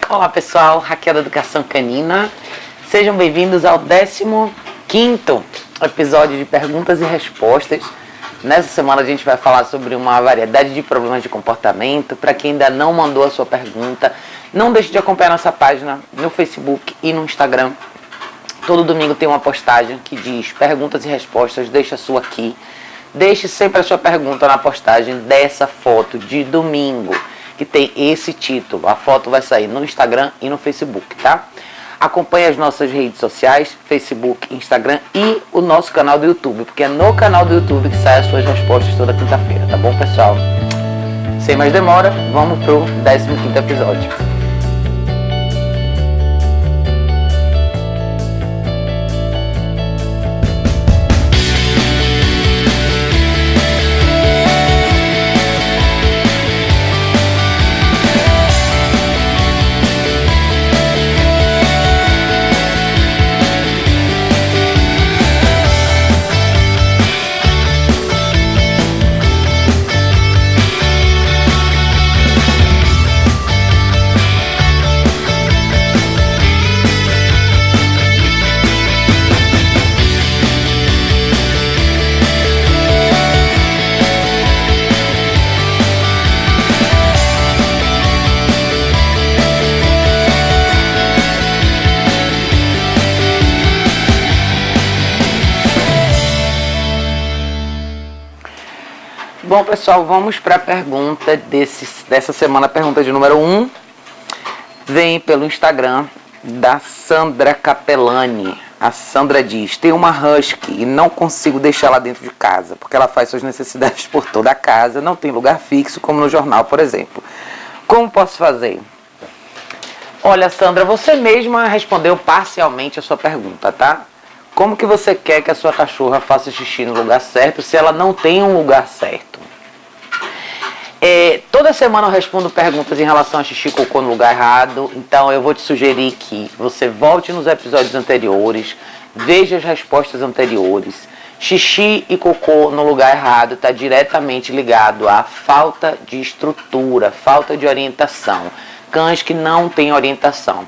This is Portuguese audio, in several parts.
Olá pessoal, Raquel da Educação Canina. Sejam bem-vindos ao 15º episódio de perguntas e respostas. Nessa semana a gente vai falar sobre uma variedade de problemas de comportamento. Para quem ainda não mandou a sua pergunta, não deixe de acompanhar nossa página no Facebook e no Instagram. Todo domingo tem uma postagem que diz perguntas e respostas, deixa a sua aqui. Deixe sempre a sua pergunta na postagem dessa foto de domingo, que tem esse título. A foto vai sair no Instagram e no Facebook, tá? Acompanhe as nossas redes sociais, Facebook, Instagram e o nosso canal do YouTube, porque é no canal do YouTube que saem as suas respostas toda quinta-feira, tá bom, pessoal? Sem mais demora, vamos pro 15º episódio. Bom, pessoal, vamos para a pergunta dessa semana. A pergunta de número 1 vem pelo Instagram da Sandra Capellani. A Sandra diz: tem uma husky e não consigo deixá-la dentro de casa, porque ela faz suas necessidades por toda a casa, não tem lugar fixo, como no jornal, por exemplo. Como posso fazer? Olha, Sandra, você mesma respondeu parcialmente a sua pergunta, tá? Como que você quer que a sua cachorra faça xixi no lugar certo se ela não tem um lugar certo? Toda semana eu respondo perguntas em relação a xixi e cocô no lugar errado, então eu vou te sugerir que você volte nos episódios anteriores, veja as respostas anteriores. Xixi e cocô no lugar errado está diretamente ligado à falta de estrutura, falta de orientação. Cães que não têm orientação.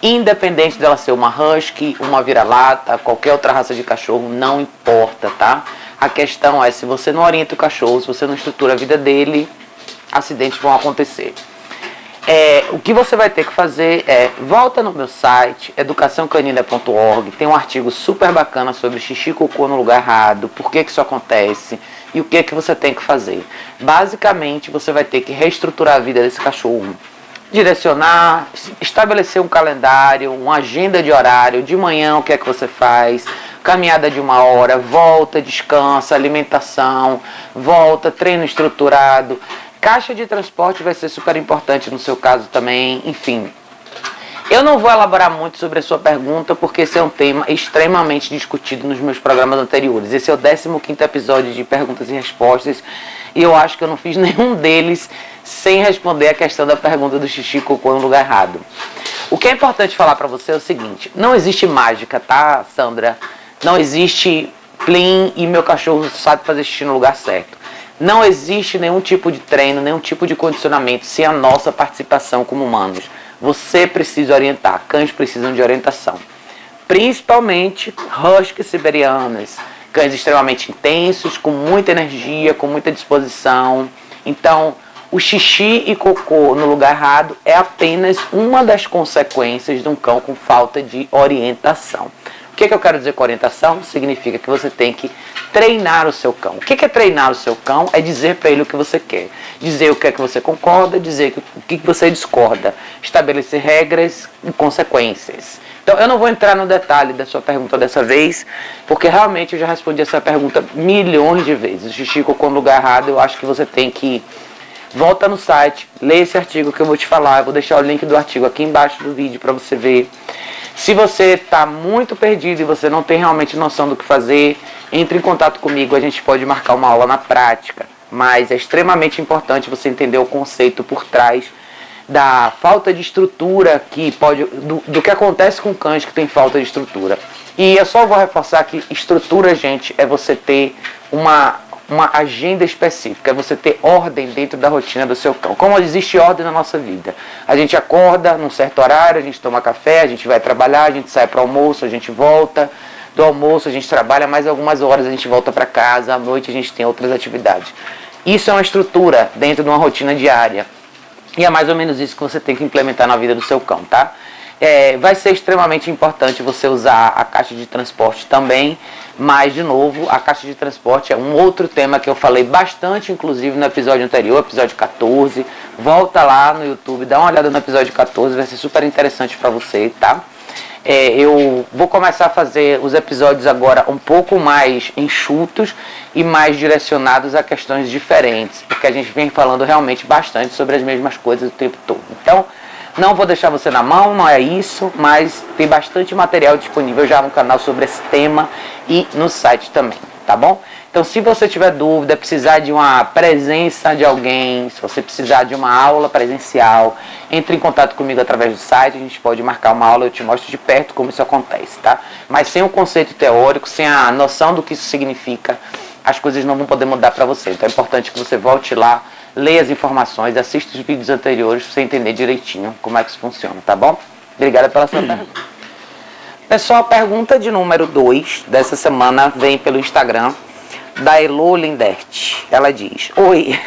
Independente dela ser uma husky, uma vira-lata, qualquer outra raça de cachorro, não importa, tá? A questão é, se você não orienta o cachorro, se você não estrutura a vida dele, acidentes vão acontecer. O que você vai ter que fazer volta no meu site, educaçãocanina.org, tem um artigo super bacana sobre xixi e cocô no lugar errado, por que isso acontece e o que você tem que fazer. Basicamente, você vai ter que reestruturar a vida desse cachorro. Direcionar, estabelecer um calendário, uma agenda de horário, de manhã o que é que você faz, caminhada de 1 hora, volta, descansa, alimentação, volta, treino estruturado. Caixa de transporte vai ser super importante no seu caso também, enfim. Eu não vou elaborar muito sobre a sua pergunta, porque esse é um tema extremamente discutido nos meus programas anteriores. Esse é o 15º episódio de perguntas e respostas, e eu acho que eu não fiz nenhum deles sem responder a questão da pergunta do xixi e cocô no lugar errado. O que é importante falar pra você é o seguinte: não existe mágica, tá, Sandra? Não existe plim e meu cachorro sabe fazer xixi no lugar certo. Não existe nenhum tipo de treino, nenhum tipo de condicionamento sem a nossa participação como humanos. Você precisa orientar, cães precisam de orientação. Principalmente huskies siberianas, cães extremamente intensos, com muita energia, com muita disposição. Então, o xixi e cocô no lugar errado é apenas uma das consequências de um cão com falta de orientação. O que eu quero dizer com orientação? Significa que você tem que treinar o seu cão. O que é treinar o seu cão? É dizer para ele o que você quer. Dizer o que é que você concorda, dizer o que você discorda. Estabelecer regras e consequências. Então, eu não vou entrar no detalhe da sua pergunta dessa vez, porque realmente eu já respondi essa pergunta milhões de vezes. O xixi e cocô no lugar errado, eu acho que você tem que... Volta no site, lê esse artigo que eu vou te falar. Eu vou deixar o link do artigo aqui embaixo do vídeo para você ver. Se você está muito perdido e você não tem realmente noção do que fazer, entre em contato comigo, a gente pode marcar uma aula na prática. Mas é extremamente importante você entender o conceito por trás da falta de estrutura do que acontece com cães que tem falta de estrutura. E eu só vou reforçar que estrutura, gente, é você ter uma agenda específica, é você ter ordem dentro da rotina do seu cão. Como existe ordem na nossa vida? A gente acorda num certo horário, a gente toma café, a gente vai trabalhar, a gente sai para o almoço, a gente volta do almoço, a gente trabalha mais algumas horas, a gente volta para casa, à noite a gente tem outras atividades. Isso é uma estrutura dentro de uma rotina diária. E é mais ou menos isso que você tem que implementar na vida do seu cão, tá? Vai ser extremamente importante você usar a caixa de transporte também, mas, de novo, a caixa de transporte é um outro tema que eu falei bastante, inclusive, no episódio anterior, episódio 14. Volta lá no YouTube, dá uma olhada no episódio 14, vai ser super interessante para você, tá? Eu vou começar a fazer os episódios agora um pouco mais enxutos e mais direcionados a questões diferentes, porque a gente vem falando realmente bastante sobre as mesmas coisas o tempo todo. Então, não vou deixar você na mão, não é isso, mas tem bastante material disponível já no canal sobre esse tema e no site também, tá bom? Então, se você tiver dúvida, precisar de uma presença de alguém, se você precisar de uma aula presencial, entre em contato comigo através do site, a gente pode marcar uma aula, eu te mostro de perto como isso acontece, tá? Mas sem o conceito teórico, sem a noção do que isso significa, as coisas não vão poder mudar para você. Então é importante que você volte lá, leia as informações, assista os vídeos anteriores para você entender direitinho como é que isso funciona, tá bom? Obrigada pela sua pergunta. Pessoal, a pergunta de número 2 dessa semana vem pelo Instagram da Elo Lindert. Ela diz: oi,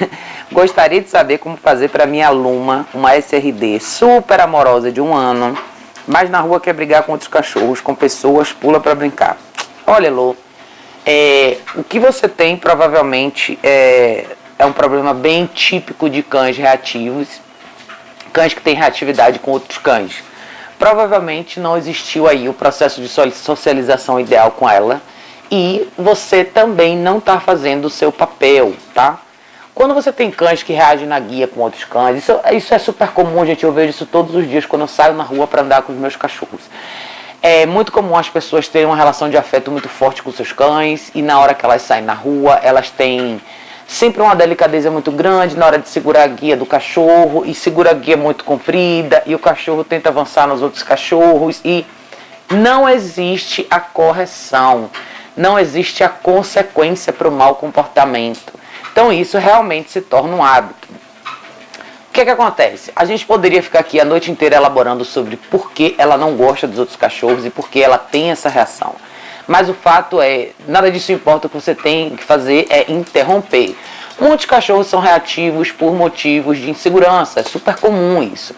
gostaria de saber como fazer para minha Luma, uma SRD super amorosa de 1 ano, mas na rua quer brigar com outros cachorros, com pessoas, pula para brincar. Olha, Elo, o que você tem provavelmente é um problema bem típico de cães reativos, cães que têm reatividade com outros cães. Provavelmente não existiu aí o processo de socialização ideal com ela, e você também não está fazendo o seu papel, tá? Quando você tem cães que reagem na guia com outros cães, isso é super comum, gente. Eu vejo isso todos os dias quando eu saio na rua para andar com os meus cachorros. É muito comum as pessoas terem uma relação de afeto muito forte com seus cães, e na hora que elas saem na rua, elas têm sempre uma delicadeza muito grande na hora de segurar a guia do cachorro, e segura a guia muito comprida, e o cachorro tenta avançar nos outros cachorros, e não existe a correção. Não existe a consequência para o mau comportamento. Então isso realmente se torna um hábito. O que acontece? A gente poderia ficar aqui a noite inteira elaborando sobre por que ela não gosta dos outros cachorros e por que ela tem essa reação. Mas o fato é, nada disso importa, o que você tem que fazer é interromper. Muitos cachorros são reativos por motivos de insegurança, é super comum isso.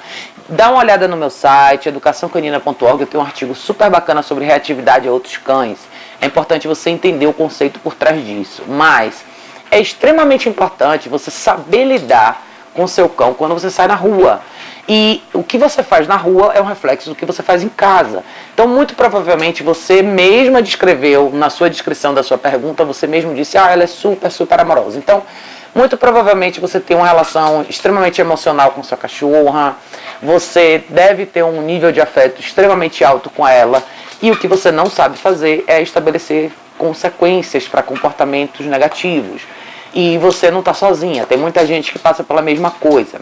Dá uma olhada no meu site, educaçãocanina.org, eu tenho um artigo super bacana sobre reatividade a outros cães. É importante você entender o conceito por trás disso, mas é extremamente importante você saber lidar com o seu cão quando você sai na rua. E o que você faz na rua é um reflexo do que você faz em casa. Então, muito provavelmente, você mesma descreveu, na sua descrição da sua pergunta, você mesmo disse, ela é super, super amorosa. Então, muito provavelmente, você tem uma relação extremamente emocional com sua cachorra, você deve ter um nível de afeto extremamente alto com ela, e o que você não sabe fazer é estabelecer consequências para comportamentos negativos. E você não está sozinha, tem muita gente que passa pela mesma coisa.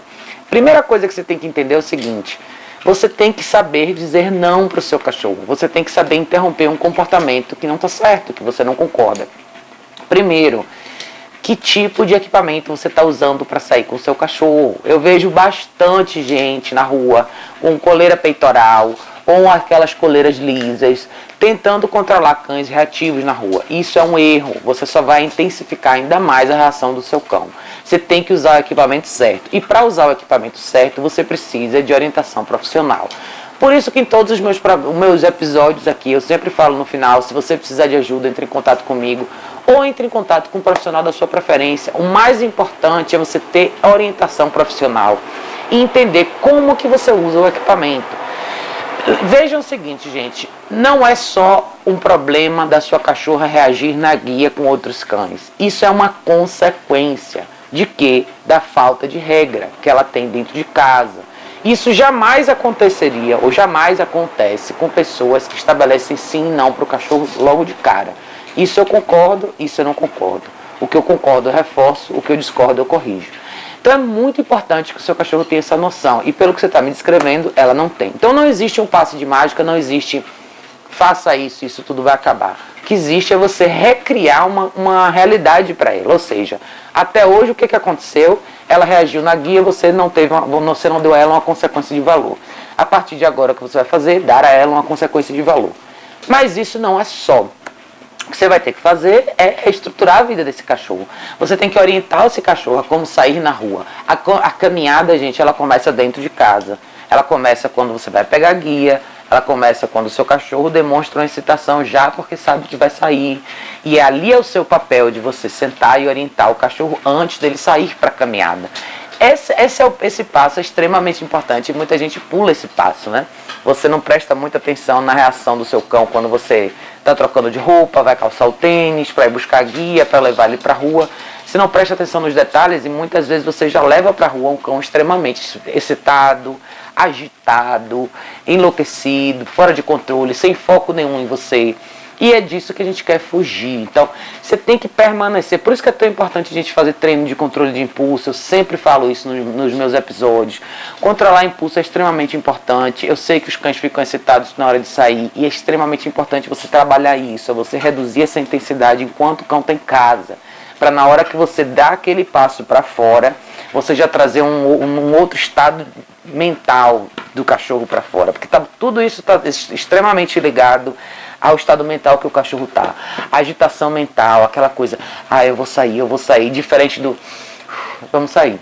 Primeira coisa que você tem que entender é o seguinte: você tem que saber dizer não para o seu cachorro. Você tem que saber interromper um comportamento que não está certo, que você não concorda. Primeiro, que tipo de equipamento você está usando para sair com o seu cachorro? Eu vejo bastante gente na rua com coleira peitoral ou aquelas coleiras lisas, tentando controlar cães reativos na rua. Isso é um erro, você só vai intensificar ainda mais a reação do seu cão. Você tem que usar o equipamento certo. E para usar o equipamento certo, você precisa de orientação profissional. Por isso que em todos os meus episódios aqui, eu sempre falo no final, se você precisar de ajuda, entre em contato comigo, ou entre em contato com um profissional da sua preferência. O mais importante é você ter orientação profissional e entender como que você usa o equipamento. Vejam o seguinte, gente, não é só um problema da sua cachorra reagir na guia com outros cães. Isso é uma consequência de quê? Da falta de regra que ela tem dentro de casa. Isso jamais aconteceria ou jamais acontece com pessoas que estabelecem sim e não para o cachorro logo de cara. Isso eu concordo, isso eu não concordo. O que eu concordo eu reforço, o que eu discordo eu corrijo. Então é muito importante que o seu cachorro tenha essa noção. E pelo que você está me descrevendo, ela não tem. Então não existe um passe de mágica, não existe faça isso, isso tudo vai acabar. que existe é você recriar uma realidade para ela. Ou seja, até hoje o que aconteceu? Ela reagiu na guia, você não deu a ela uma consequência de valor. A partir de agora, o que você vai fazer? Dar a ela uma consequência de valor. Mas isso não é só. O que você vai ter que fazer é estruturar a vida desse cachorro. Você tem que orientar esse cachorro a como sair na rua. A caminhada, gente, ela começa dentro de casa. Ela começa quando você vai pegar a guia. Ela começa quando o seu cachorro demonstra uma excitação já porque sabe que vai sair. E ali é o seu papel de você sentar e orientar o cachorro antes dele sair para a caminhada. Esse passo é extremamente importante e muita gente pula esse passo, né? Você não presta muita atenção na reação do seu cão quando você está trocando de roupa, vai calçar o tênis, para ir buscar a guia, para levar ele para a rua. Você não presta atenção nos detalhes e muitas vezes você já leva para a rua um cão extremamente excitado, agitado, enlouquecido, fora de controle, sem foco nenhum em você. E é disso que a gente quer fugir. Então, você tem que permanecer. Por isso que é tão importante a gente fazer treino de controle de impulso. Eu sempre falo isso nos meus episódios. Controlar impulso é extremamente importante. Eu sei que os cães ficam excitados na hora de sair. E é extremamente importante você trabalhar isso. Você reduzir essa intensidade enquanto o cão está em casa. Para na hora que você dá aquele passo para fora, você já trazer um outro estado mental do cachorro para fora. Porque tudo isso está extremamente ligado ao estado mental que o cachorro está. A agitação mental, aquela coisa, eu vou sair, diferente do vamos sair.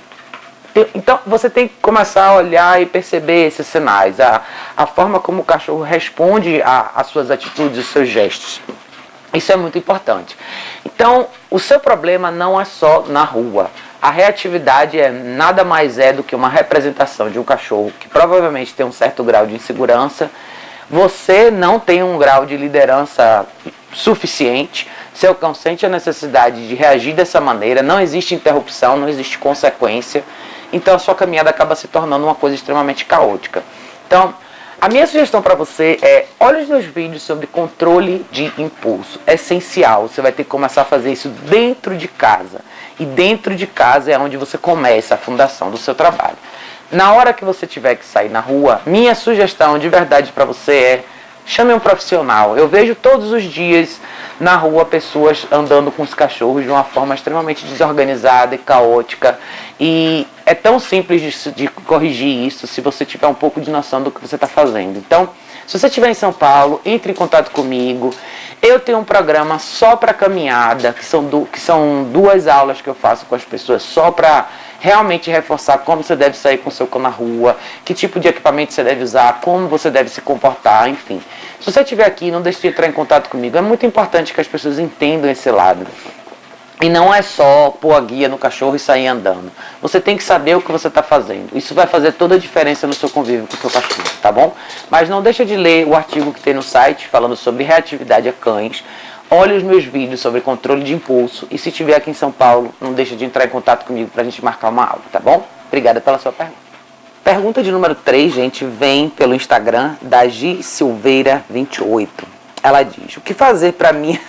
Então você tem que começar a olhar e perceber esses sinais, a forma como o cachorro responde às suas atitudes, aos seus gestos. Isso é muito importante. Então, o seu problema não é só na rua. A reatividade nada mais do que uma representação de um cachorro que provavelmente tem um certo grau de insegurança. Você não tem um grau de liderança suficiente. Seu cão sente a necessidade de reagir dessa maneira. Não existe interrupção, não existe consequência. Então, a sua caminhada acaba se tornando uma coisa extremamente caótica. Então, a minha sugestão para você olhe os meus vídeos sobre controle de impulso. É essencial, você vai ter que começar a fazer isso dentro de casa. E dentro de casa é onde você começa a fundação do seu trabalho. Na hora que você tiver que sair na rua, minha sugestão de verdade para você chame um profissional. Eu vejo todos os dias na rua pessoas andando com os cachorros de uma forma extremamente desorganizada e caótica. E é tão simples de corrigir isso se você tiver um pouco de noção do que você está fazendo. Então, se você estiver em São Paulo, entre em contato comigo. Eu tenho um programa só para caminhada, que são 2 aulas que eu faço com as pessoas só para realmente reforçar como você deve sair com o seu cão na rua, que tipo de equipamento você deve usar, como você deve se comportar, enfim. Se você estiver aqui, não deixe de entrar em contato comigo. É muito importante que as pessoas entendam esse lado. E não é só pôr a guia no cachorro e sair andando. Você tem que saber o que você está fazendo. Isso vai fazer toda a diferença no seu convívio com o seu cachorro, tá bom? Mas não deixa de ler o artigo que tem no site falando sobre reatividade a cães. Olhe os meus vídeos sobre controle de impulso. E se estiver aqui em São Paulo, não deixa de entrar em contato comigo para a gente marcar uma aula, tá bom? Obrigada pela sua pergunta. Pergunta de número 3, gente, vem pelo Instagram da Gi Silveira 28. Ela diz: o que fazer para mim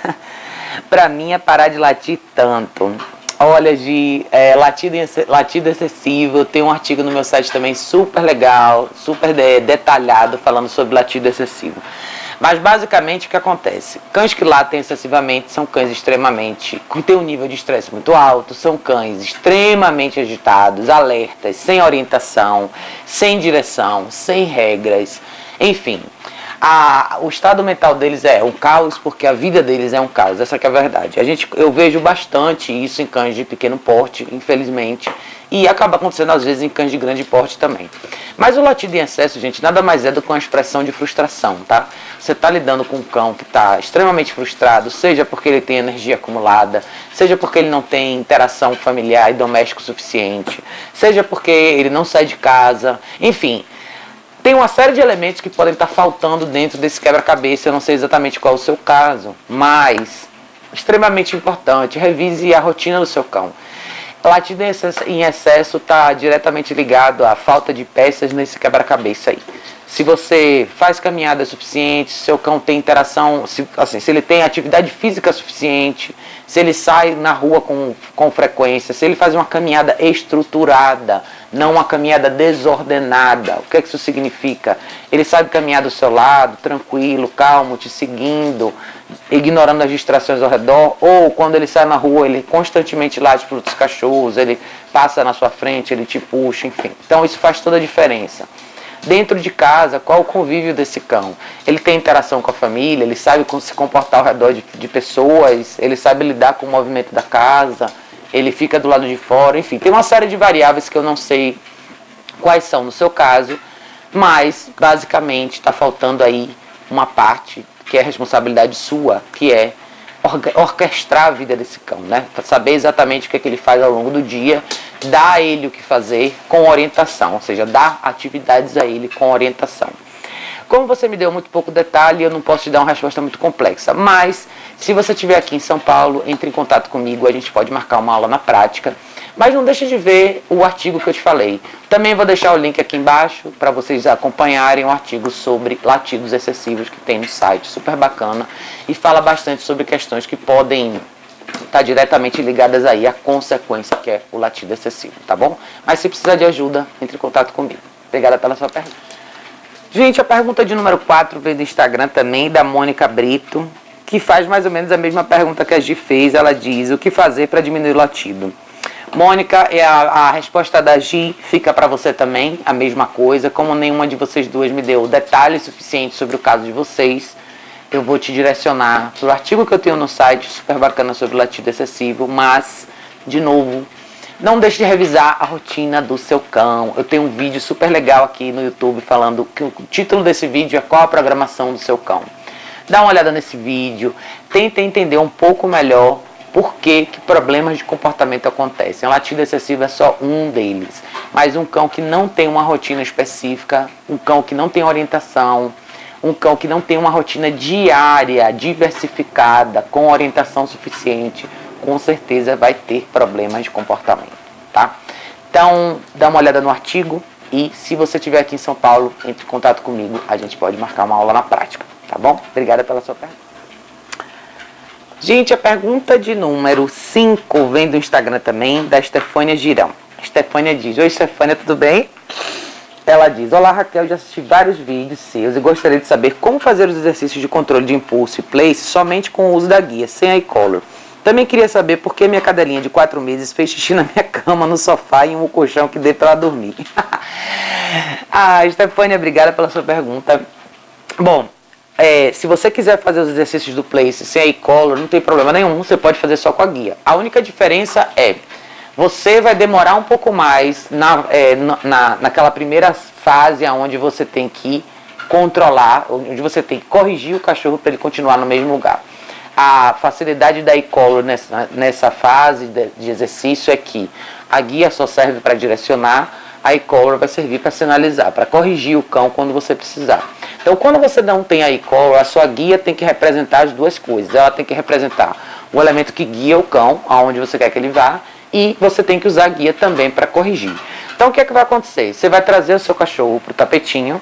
parar de latir tanto? Olha, Gi, latido excessivo. Eu tenho um artigo no meu site também super legal, super detalhado, falando sobre latido excessivo. Mas basicamente o que acontece? Cães que latem excessivamente são cães que têm um nível de estresse muito alto, são cães extremamente agitados, alertas, sem orientação, sem direção, sem regras, enfim. O estado mental deles é um caos porque a vida deles é um caos, essa que é a verdade. Eu vejo bastante isso em cães de pequeno porte, infelizmente, e acaba acontecendo às vezes em cães de grande porte também. Mas o latido em excesso, gente, nada mais do que uma expressão de frustração, tá? Você está lidando com um cão que está extremamente frustrado, seja porque ele tem energia acumulada, seja porque ele não tem interação familiar e doméstica suficiente, seja porque ele não sai de casa, enfim. Tem uma série de elementos que podem estar faltando dentro desse quebra-cabeça. Eu não sei exatamente qual é o seu caso, mas extremamente importante, revise a rotina do seu cão. Latido em excesso está diretamente ligado à falta de peças nesse quebra-cabeça aí. Se você faz caminhada suficiente, se seu cão tem interação, se ele tem atividade física suficiente, se ele sai na rua com frequência, se ele faz uma caminhada estruturada, não uma caminhada desordenada. O que isso significa? Ele sabe caminhar do seu lado, tranquilo, calmo, te seguindo, ignorando as distrações ao redor, ou quando ele sai na rua, ele constantemente late para outros cachorros, ele passa na sua frente, ele te puxa, enfim. Então isso faz toda a diferença. Dentro de casa, qual o convívio desse cão? Ele tem interação com a família, ele sabe como se comportar ao redor de pessoas, ele sabe lidar com o movimento da casa, ele fica do lado de fora, enfim. Tem uma série de variáveis que eu não sei quais são no seu caso, mas basicamente está faltando aí uma parte que é responsabilidade sua, que é orquestrar a vida desse cão, né? Para saber exatamente o que é que ele faz ao longo do dia, dar a ele o que fazer com orientação, ou seja, dar atividades a ele com orientação. Como você me deu muito pouco detalhe, eu não posso te dar uma resposta muito complexa, mas se você estiver aqui em São Paulo, entre em contato comigo, a gente pode marcar uma aula na prática, mas não deixe de ver o artigo que eu te falei. Também vou deixar o link aqui embaixo para vocês acompanharem o artigo sobre latidos excessivos que tem no site, super bacana, e fala bastante sobre questões que podem estar diretamente ligadas aí à consequência que é o latido excessivo, tá bom? Mas se precisar de ajuda, entre em contato comigo. Obrigada pela sua pergunta. Gente, a pergunta de número 4 veio do Instagram também, da Mônica Brito, que faz mais ou menos a mesma pergunta que a Gi fez. Ela diz: o que fazer para diminuir o latido? Mônica, a resposta da Gi fica para você também, a mesma coisa. Como nenhuma de vocês duas me deu detalhes suficientes sobre o caso de vocês, eu vou te direcionar para o artigo que eu tenho no site, super bacana, sobre latido excessivo. Mas, de novo, não deixe de revisar a rotina do seu cão. Eu tenho um vídeo super legal aqui no YouTube falando que o título desse vídeo é qual a programação do seu cão. Dá uma olhada nesse vídeo, tenta entender um pouco melhor por que problemas de comportamento acontecem. O latido excessivo é só um deles. Mas um cão que não tem uma rotina específica, um cão que não tem orientação, um cão que não tem uma rotina diária, diversificada, com orientação suficiente, com certeza vai ter problemas de comportamento, tá? Então, dá uma olhada no artigo e se você estiver aqui em São Paulo, entre em contato comigo, a gente pode marcar uma aula na prática, tá bom? Obrigada pela sua pergunta. Gente, a pergunta de número 5 vem do Instagram também, da Estefânia Girão. A Estefânia diz: oi, Estefânia, tudo bem? Ela diz: olá, Raquel, já assisti vários vídeos seus e gostaria de saber como fazer os exercícios de controle de impulso e place somente com o uso da guia, sem a e-collar. Também queria saber por que minha cadelinha de 4 meses fez xixi na minha cama, no sofá e em um colchão que dei para ela dormir. Estefânia, obrigada pela sua pergunta. Bom, se você quiser fazer os exercícios do place sem a e-collar, não tem problema nenhum, você pode fazer só com a guia. A única diferença é, você vai demorar um pouco mais naquela primeira fase onde você tem que controlar, onde você tem que corrigir o cachorro para ele continuar no mesmo lugar. A facilidade da e-collar nessa fase de exercício é que a guia só serve para direcionar, a e-collar vai servir para sinalizar, para corrigir o cão quando você precisar. Então, quando você não tem a e-collar, a sua guia tem que representar as duas coisas. Ela tem que representar o elemento que guia o cão, aonde você quer que ele vá, e você tem que usar a guia também para corrigir. Então, o que é que vai acontecer? Você vai trazer o seu cachorro para o tapetinho,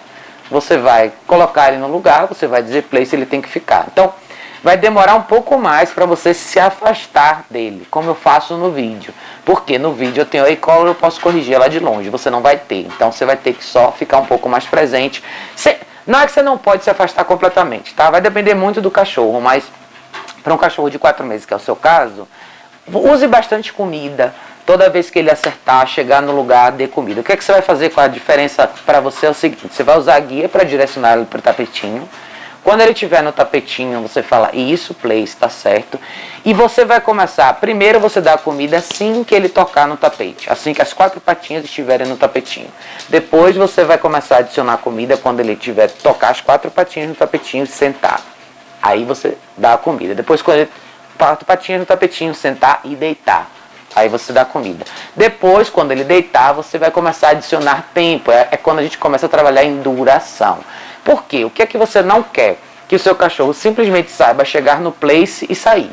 você vai colocar ele no lugar, você vai dizer place, ele tem que ficar. Então, vai demorar um pouco mais para você se afastar dele, como eu faço no vídeo. Porque no vídeo eu tenho a e-collar, eu posso corrigir ela de longe, você não vai ter. Então você vai ter que só ficar um pouco mais presente. Não é que você não pode se afastar completamente, tá? Vai depender muito do cachorro, mas para um cachorro de 4 meses, que é o seu caso, use bastante comida. Toda vez que ele acertar, chegar no lugar, dê comida. O que é que você vai fazer com a diferença para você é o seguinte: você vai usar a guia para direcionar ele para o tapetinho. Quando ele estiver no tapetinho, você fala: isso, place, tá certo. E você vai começar, primeiro você dá a comida assim que ele tocar no tapete, assim que as 4 patinhas estiverem no tapetinho. Depois você vai começar a adicionar comida quando ele tiver tocar as 4 patinhas no tapetinho e sentar. Aí você dá a comida. Depois, quando ele 4 patinhas no tapetinho, sentar e deitar. Aí você dá comida. Depois, quando ele deitar, você vai começar a adicionar tempo. É quando a gente começa a trabalhar em duração. Por quê? O que é que você não quer? Que o seu cachorro simplesmente saiba chegar no place e sair.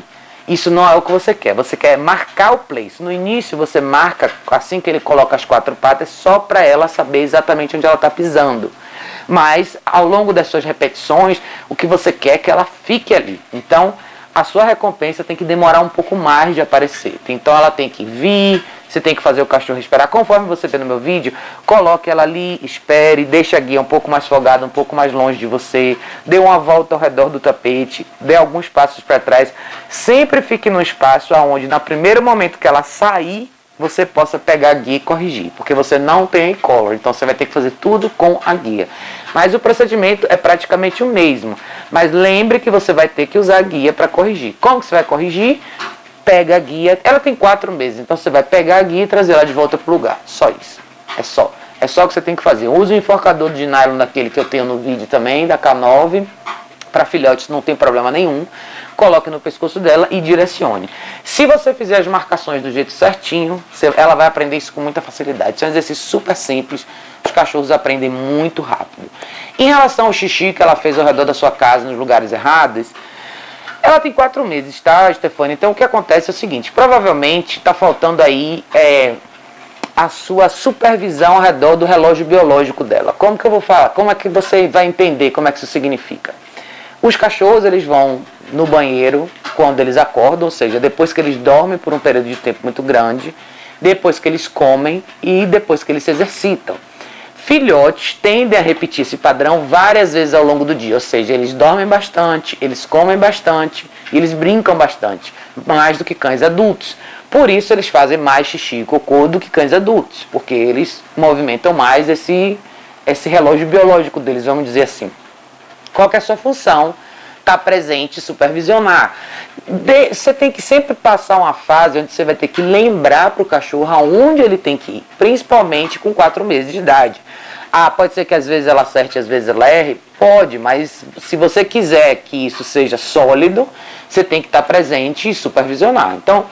Isso não é o que você quer. Você quer marcar o place. No início você marca, assim que ele coloca as 4 patas, só para ela saber exatamente onde ela está pisando. Mas, ao longo das suas repetições, o que você quer é que ela fique ali. Então, a sua recompensa tem que demorar um pouco mais de aparecer. Então ela tem que vir, você tem que fazer o cachorro esperar. Conforme você vê no meu vídeo, coloque ela ali, espere, deixe a guia um pouco mais folgada, um pouco mais longe de você, dê uma volta ao redor do tapete, dê alguns passos para trás. Sempre fique no espaço onde, no primeiro momento que ela sair, você possa pegar a guia e corrigir, porque você não tem e-collar, então você vai ter que fazer tudo com a guia. Mas o procedimento é praticamente o mesmo, mas lembre que você vai ter que usar a guia para corrigir. Como que você vai corrigir? Pega a guia, ela tem 4 meses, então você vai pegar a guia e trazer ela de volta para o lugar, só isso, é só o que você tem que fazer. Use o enforcador de nylon daquele que eu tenho no vídeo também, da K9, para filhotes não tem problema nenhum. Coloque no pescoço dela e direcione. Se você fizer as marcações do jeito certinho, ela vai aprender isso com muita facilidade. Isso é um exercício super simples, os cachorros aprendem muito rápido. Em relação ao xixi que ela fez ao redor da sua casa, nos lugares errados, ela tem 4 meses, tá, Stefania? Então o que acontece é o seguinte, provavelmente está faltando aí a sua supervisão ao redor do relógio biológico dela. Como que eu vou falar? Como é que você vai entender como é que isso significa? Os cachorros, eles vão no banheiro quando eles acordam, ou seja, depois que eles dormem por um período de tempo muito grande, depois que eles comem e depois que eles se exercitam. Filhotes tendem a repetir esse padrão várias vezes ao longo do dia, ou seja, eles dormem bastante, eles comem bastante e eles brincam bastante, mais do que cães adultos. Por isso eles fazem mais xixi e cocô do que cães adultos, porque eles movimentam mais esse relógio biológico deles, vamos dizer assim. Qual que é a sua função? Estar presente e supervisionar. Você tem que sempre passar uma fase onde você vai ter que lembrar para o cachorro aonde ele tem que ir, principalmente com 4 meses de idade. Pode ser que às vezes ela acerte, às vezes ela erre? Pode, mas se você quiser que isso seja sólido, você tem que estar presente e supervisionar. Então,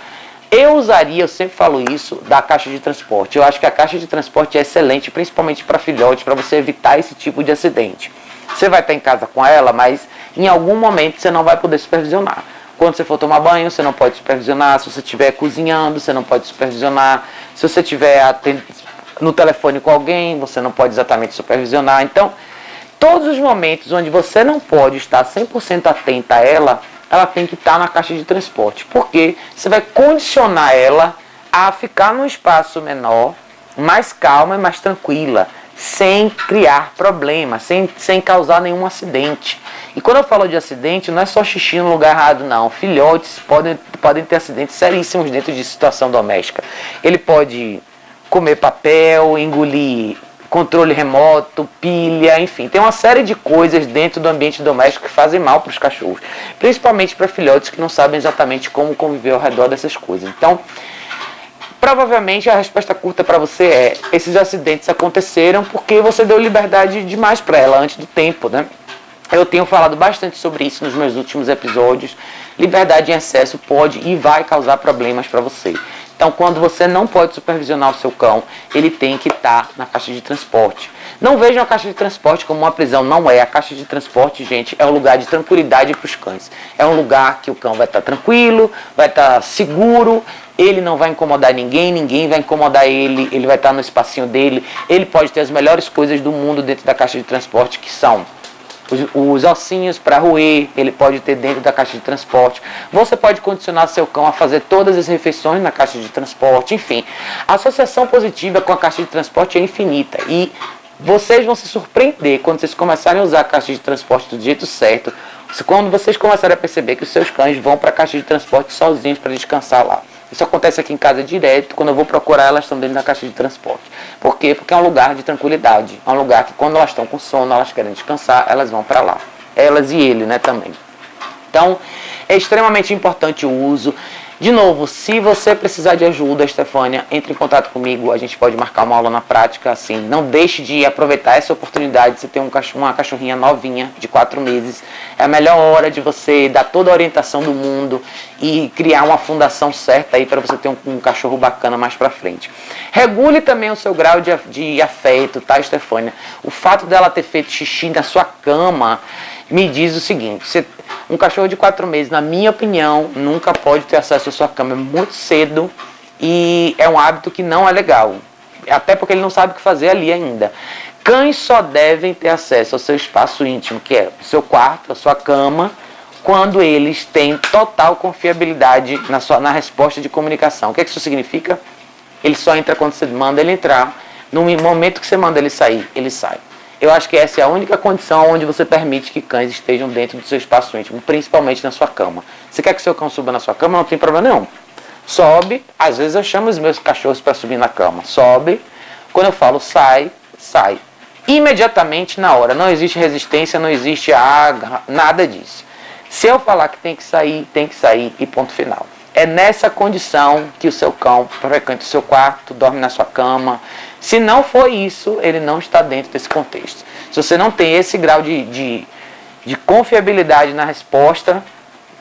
eu sempre falo isso, da caixa de transporte. Eu acho que a caixa de transporte é excelente, principalmente para filhotes, para você evitar esse tipo de acidente. Você vai estar em casa com ela, mas em algum momento você não vai poder supervisionar. Quando você for tomar banho, você não pode supervisionar. Se você estiver cozinhando, você não pode supervisionar. Se você estiver no telefone com alguém, você não pode exatamente supervisionar. Então, todos os momentos onde você não pode estar 100% atenta a ela, ela tem que estar na caixa de transporte. Porque você vai condicionar ela a ficar num espaço menor, mais calma e mais tranquila, sem criar problemas, sem causar nenhum acidente. E quando eu falo de acidente, não é só xixi no lugar errado, não. Filhotes podem ter acidentes seríssimos dentro de situação doméstica. Ele pode comer papel, engolir controle remoto, pilha, enfim. Tem uma série de coisas dentro do ambiente doméstico que fazem mal para os cachorros. Principalmente para filhotes que não sabem exatamente como conviver ao redor dessas coisas. Então, provavelmente a resposta curta para você é: esses acidentes aconteceram porque você deu liberdade demais para ela antes do tempo, né? Eu tenho falado bastante sobre isso nos meus últimos episódios. Liberdade em excesso pode e vai causar problemas para você. Então, quando você não pode supervisionar o seu cão, ele tem que estar na caixa de transporte. Não vejam a caixa de transporte como uma prisão, não é. A caixa de transporte, gente, é um lugar de tranquilidade para os cães. É um lugar que o cão vai estar tranquilo, vai estar seguro, ele não vai incomodar ninguém, ninguém vai incomodar ele, ele vai estar no espacinho dele. Ele pode ter as melhores coisas do mundo dentro da caixa de transporte, que são os ossinhos para roer, ele pode ter dentro da caixa de transporte. Você pode condicionar seu cão a fazer todas as refeições na caixa de transporte. Enfim, a associação positiva com a caixa de transporte é infinita. E vocês vão se surpreender quando vocês começarem a usar a caixa de transporte do jeito certo. Quando vocês começarem a perceber que os seus cães vão para a caixa de transporte sozinhos para descansar lá. Isso acontece aqui em casa direto. Quando eu vou procurar, elas estão dentro da caixa de transporte. Por quê? Porque é um lugar de tranquilidade. É um lugar que quando elas estão com sono, elas querem descansar, elas vão para lá. Elas e ele, né, também. Então, é extremamente importante o uso. De novo, se você precisar de ajuda, Stefania, entre em contato comigo, a gente pode marcar uma aula na prática, assim, não deixe de aproveitar essa oportunidade de você ter uma cachorrinha novinha, de 4 meses, é a melhor hora de você dar toda a orientação do mundo e criar uma fundação certa aí para você ter um cachorro bacana mais pra frente. Regule também o seu grau de afeto, tá, Stefania? O fato dela ter feito xixi na sua cama me diz o seguinte: um cachorro de 4 meses, na minha opinião, nunca pode ter acesso à sua cama muito cedo e é um hábito que não é legal, até porque ele não sabe o que fazer ali ainda. Cães só devem ter acesso ao seu espaço íntimo, que é o seu quarto, a sua cama, quando eles têm total confiabilidade na resposta de comunicação. O que isso significa? Ele só entra quando você manda ele entrar. No momento que você manda ele sair, ele sai. Eu acho que essa é a única condição onde você permite que cães estejam dentro do seu espaço íntimo, principalmente na sua cama. Você quer que seu cão suba na sua cama? Não tem problema nenhum. Sobe, às vezes eu chamo os meus cachorros para subir na cama. Sobe, quando eu falo sai, sai. Imediatamente na hora. Não existe resistência, não existe água, nada disso. Se eu falar que tem que sair e ponto final. É nessa condição que o seu cão frequenta o seu quarto, dorme na sua cama. Se não for isso, ele não está dentro desse contexto. Se você não tem esse grau de confiabilidade na resposta,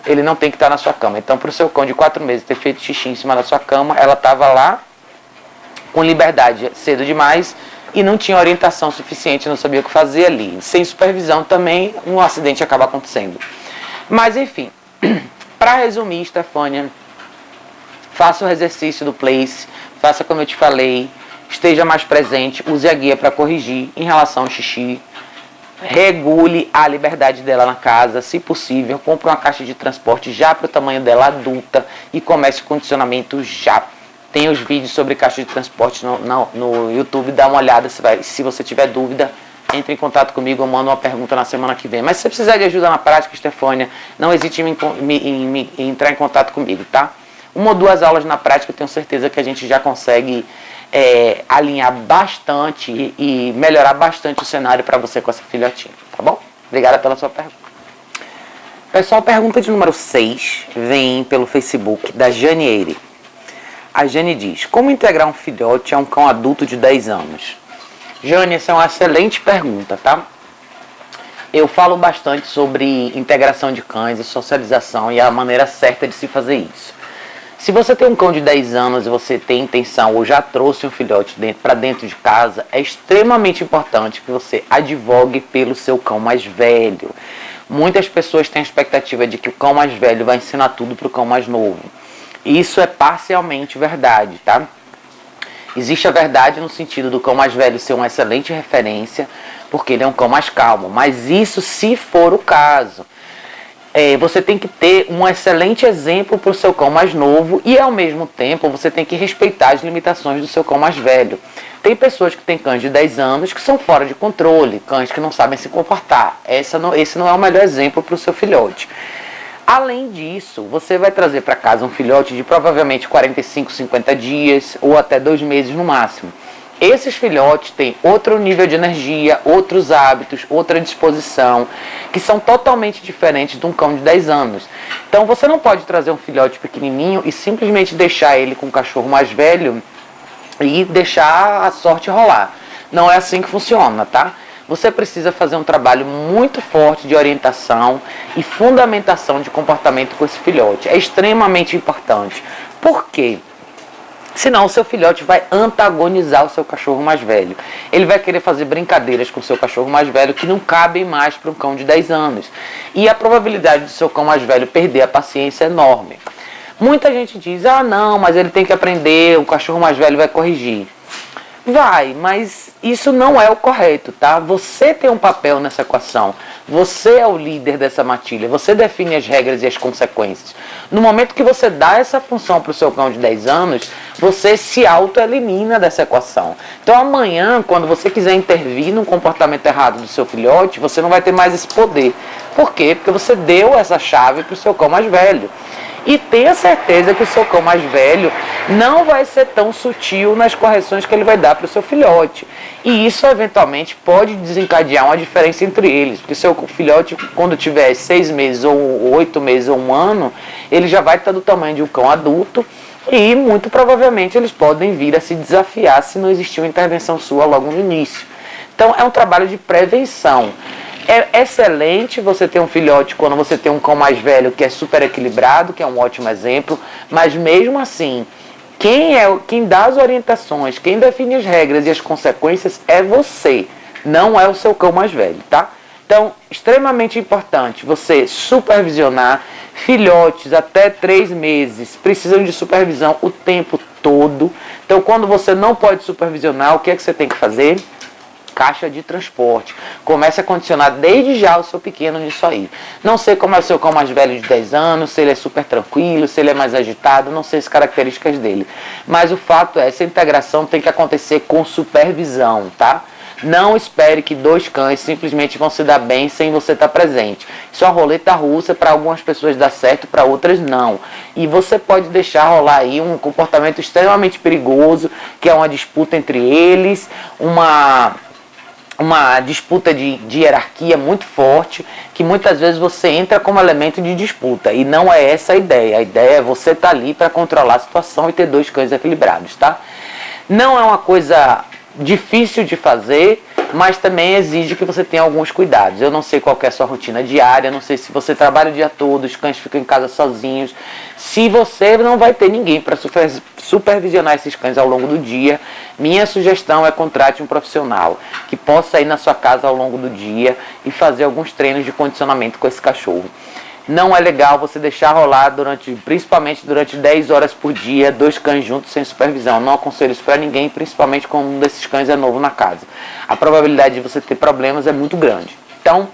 ele não tem que estar na sua cama. Então, para o seu cão de 4 meses ter feito xixi em cima da sua cama, ela estava lá com liberdade cedo demais e não tinha orientação suficiente, não sabia o que fazer ali. Sem supervisão também, um acidente acaba acontecendo. Mas, enfim, para resumir, Stefânia, faça o exercício do place, faça como eu te falei, esteja mais presente, use a guia para corrigir em relação ao xixi, regule a liberdade dela na casa, se possível, compre uma caixa de transporte já para o tamanho dela adulta e comece o condicionamento já. Tem os vídeos sobre caixa de transporte no YouTube, dá uma olhada, se você tiver dúvida, entre em contato comigo, eu mando uma pergunta na semana que vem. Mas se você precisar de ajuda na prática, Stefânia, não hesite em entrar em contato comigo, tá? 1 ou 2 aulas na prática, eu tenho certeza que a gente já consegue alinhar bastante e melhorar bastante o cenário para você com essa filhotinha, tá bom? Obrigada pela sua pergunta. Pessoal, pergunta de número 6 vem pelo Facebook da Janieire. A Jane diz: como integrar um filhote a um cão adulto de 10 anos? Jane, essa é uma excelente pergunta, tá? Eu falo bastante sobre integração de cães e socialização e a maneira certa de se fazer isso. Se você tem um cão de 10 anos e você tem intenção ou já trouxe um filhote para dentro de casa, é extremamente importante que você advogue pelo seu cão mais velho. Muitas pessoas têm a expectativa de que o cão mais velho vai ensinar tudo para o cão mais novo. Isso é parcialmente verdade, tá? Existe a verdade no sentido do cão mais velho ser uma excelente referência, porque ele é um cão mais calmo. Mas isso se for o caso. Você tem que ter um excelente exemplo para o seu cão mais novo e, ao mesmo tempo, você tem que respeitar as limitações do seu cão mais velho. Tem pessoas que têm cães de 10 anos que são fora de controle, cães que não sabem se comportar. Esse não é o melhor exemplo para o seu filhote. Além disso, você vai trazer para casa um filhote de provavelmente 45, 50 dias ou até 2 meses no máximo. Esses filhotes têm outro nível de energia, outros hábitos, outra disposição, que são totalmente diferentes de um cão de 10 anos. Então você não pode trazer um filhote pequenininho e simplesmente deixar ele com um cachorro mais velho e deixar a sorte rolar. Não é assim que funciona, tá? Você precisa fazer um trabalho muito forte de orientação e fundamentação de comportamento com esse filhote. É extremamente importante. Por quê? Senão o seu filhote vai antagonizar o seu cachorro mais velho. Ele vai querer fazer brincadeiras com o seu cachorro mais velho que não cabem mais para um cão de 10 anos. E a probabilidade do seu cão mais velho perder a paciência é enorme. Muita gente diz, não, mas ele tem que aprender, o cachorro mais velho vai corrigir. Vai, mas isso não é o correto, tá? Você tem um papel nessa equação. Você é o líder dessa matilha. Você define as regras e as consequências. No momento que você dá essa função para o seu cão de 10 anos, você se auto-elimina dessa equação. Então amanhã, quando você quiser intervir no comportamento errado do seu filhote, você não vai ter mais esse poder. Por quê? Porque você deu essa chave para o seu cão mais velho. E tenha certeza que o seu cão mais velho não vai ser tão sutil nas correções que ele vai dar para o seu filhote. E isso, eventualmente, pode desencadear uma diferença entre eles. Porque o seu filhote, quando tiver 6 meses, ou 8 meses, ou 1 ano, ele já vai estar do tamanho de um cão adulto. E, muito provavelmente, eles podem vir a se desafiar se não existir uma intervenção sua logo no início. Então, é um trabalho de prevenção. É excelente você ter um filhote quando você tem um cão mais velho que é super equilibrado, que é um ótimo exemplo, mas mesmo assim, quem dá as orientações, quem define as regras e as consequências é você, não é o seu cão mais velho, tá? Então, extremamente importante você supervisionar. Filhotes até 3 meses precisam de supervisão o tempo todo. Então, quando você não pode supervisionar, o que é que você tem que fazer? caixa de transporte. Comece a condicionar desde já o seu pequeno nisso aí. Não sei como é o seu cão mais velho de 10 anos, se ele é super tranquilo, se ele é mais agitado, não sei as características dele. Mas o fato é, essa integração tem que acontecer com supervisão, tá? Não espere que 2 cães simplesmente vão se dar bem sem você estar presente. Isso é uma roleta russa, para algumas pessoas dá certo, para outras não. E você pode deixar rolar aí um comportamento extremamente perigoso, que é uma disputa entre eles, uma disputa de hierarquia muito forte, que muitas vezes você entra como elemento de disputa. E não é essa a ideia. A ideia é você estar ali para controlar a situação e ter 2 cães equilibrados, tá? Não é uma coisa difícil de fazer, mas também exige que você tenha alguns cuidados. Eu não sei qual que é a sua rotina diária, não sei se você trabalha o dia todo, os cães ficam em casa sozinhos. Se você não vai ter ninguém para supervisionar esses cães ao longo do dia, minha sugestão é contrate um profissional que possa ir na sua casa ao longo do dia e fazer alguns treinos de condicionamento com esse cachorro. Não é legal você deixar rolar principalmente durante 10 horas por dia, 2 cães juntos sem supervisão. Não aconselho isso para ninguém, principalmente quando um desses cães é novo na casa. A probabilidade de você ter problemas é muito grande. Então,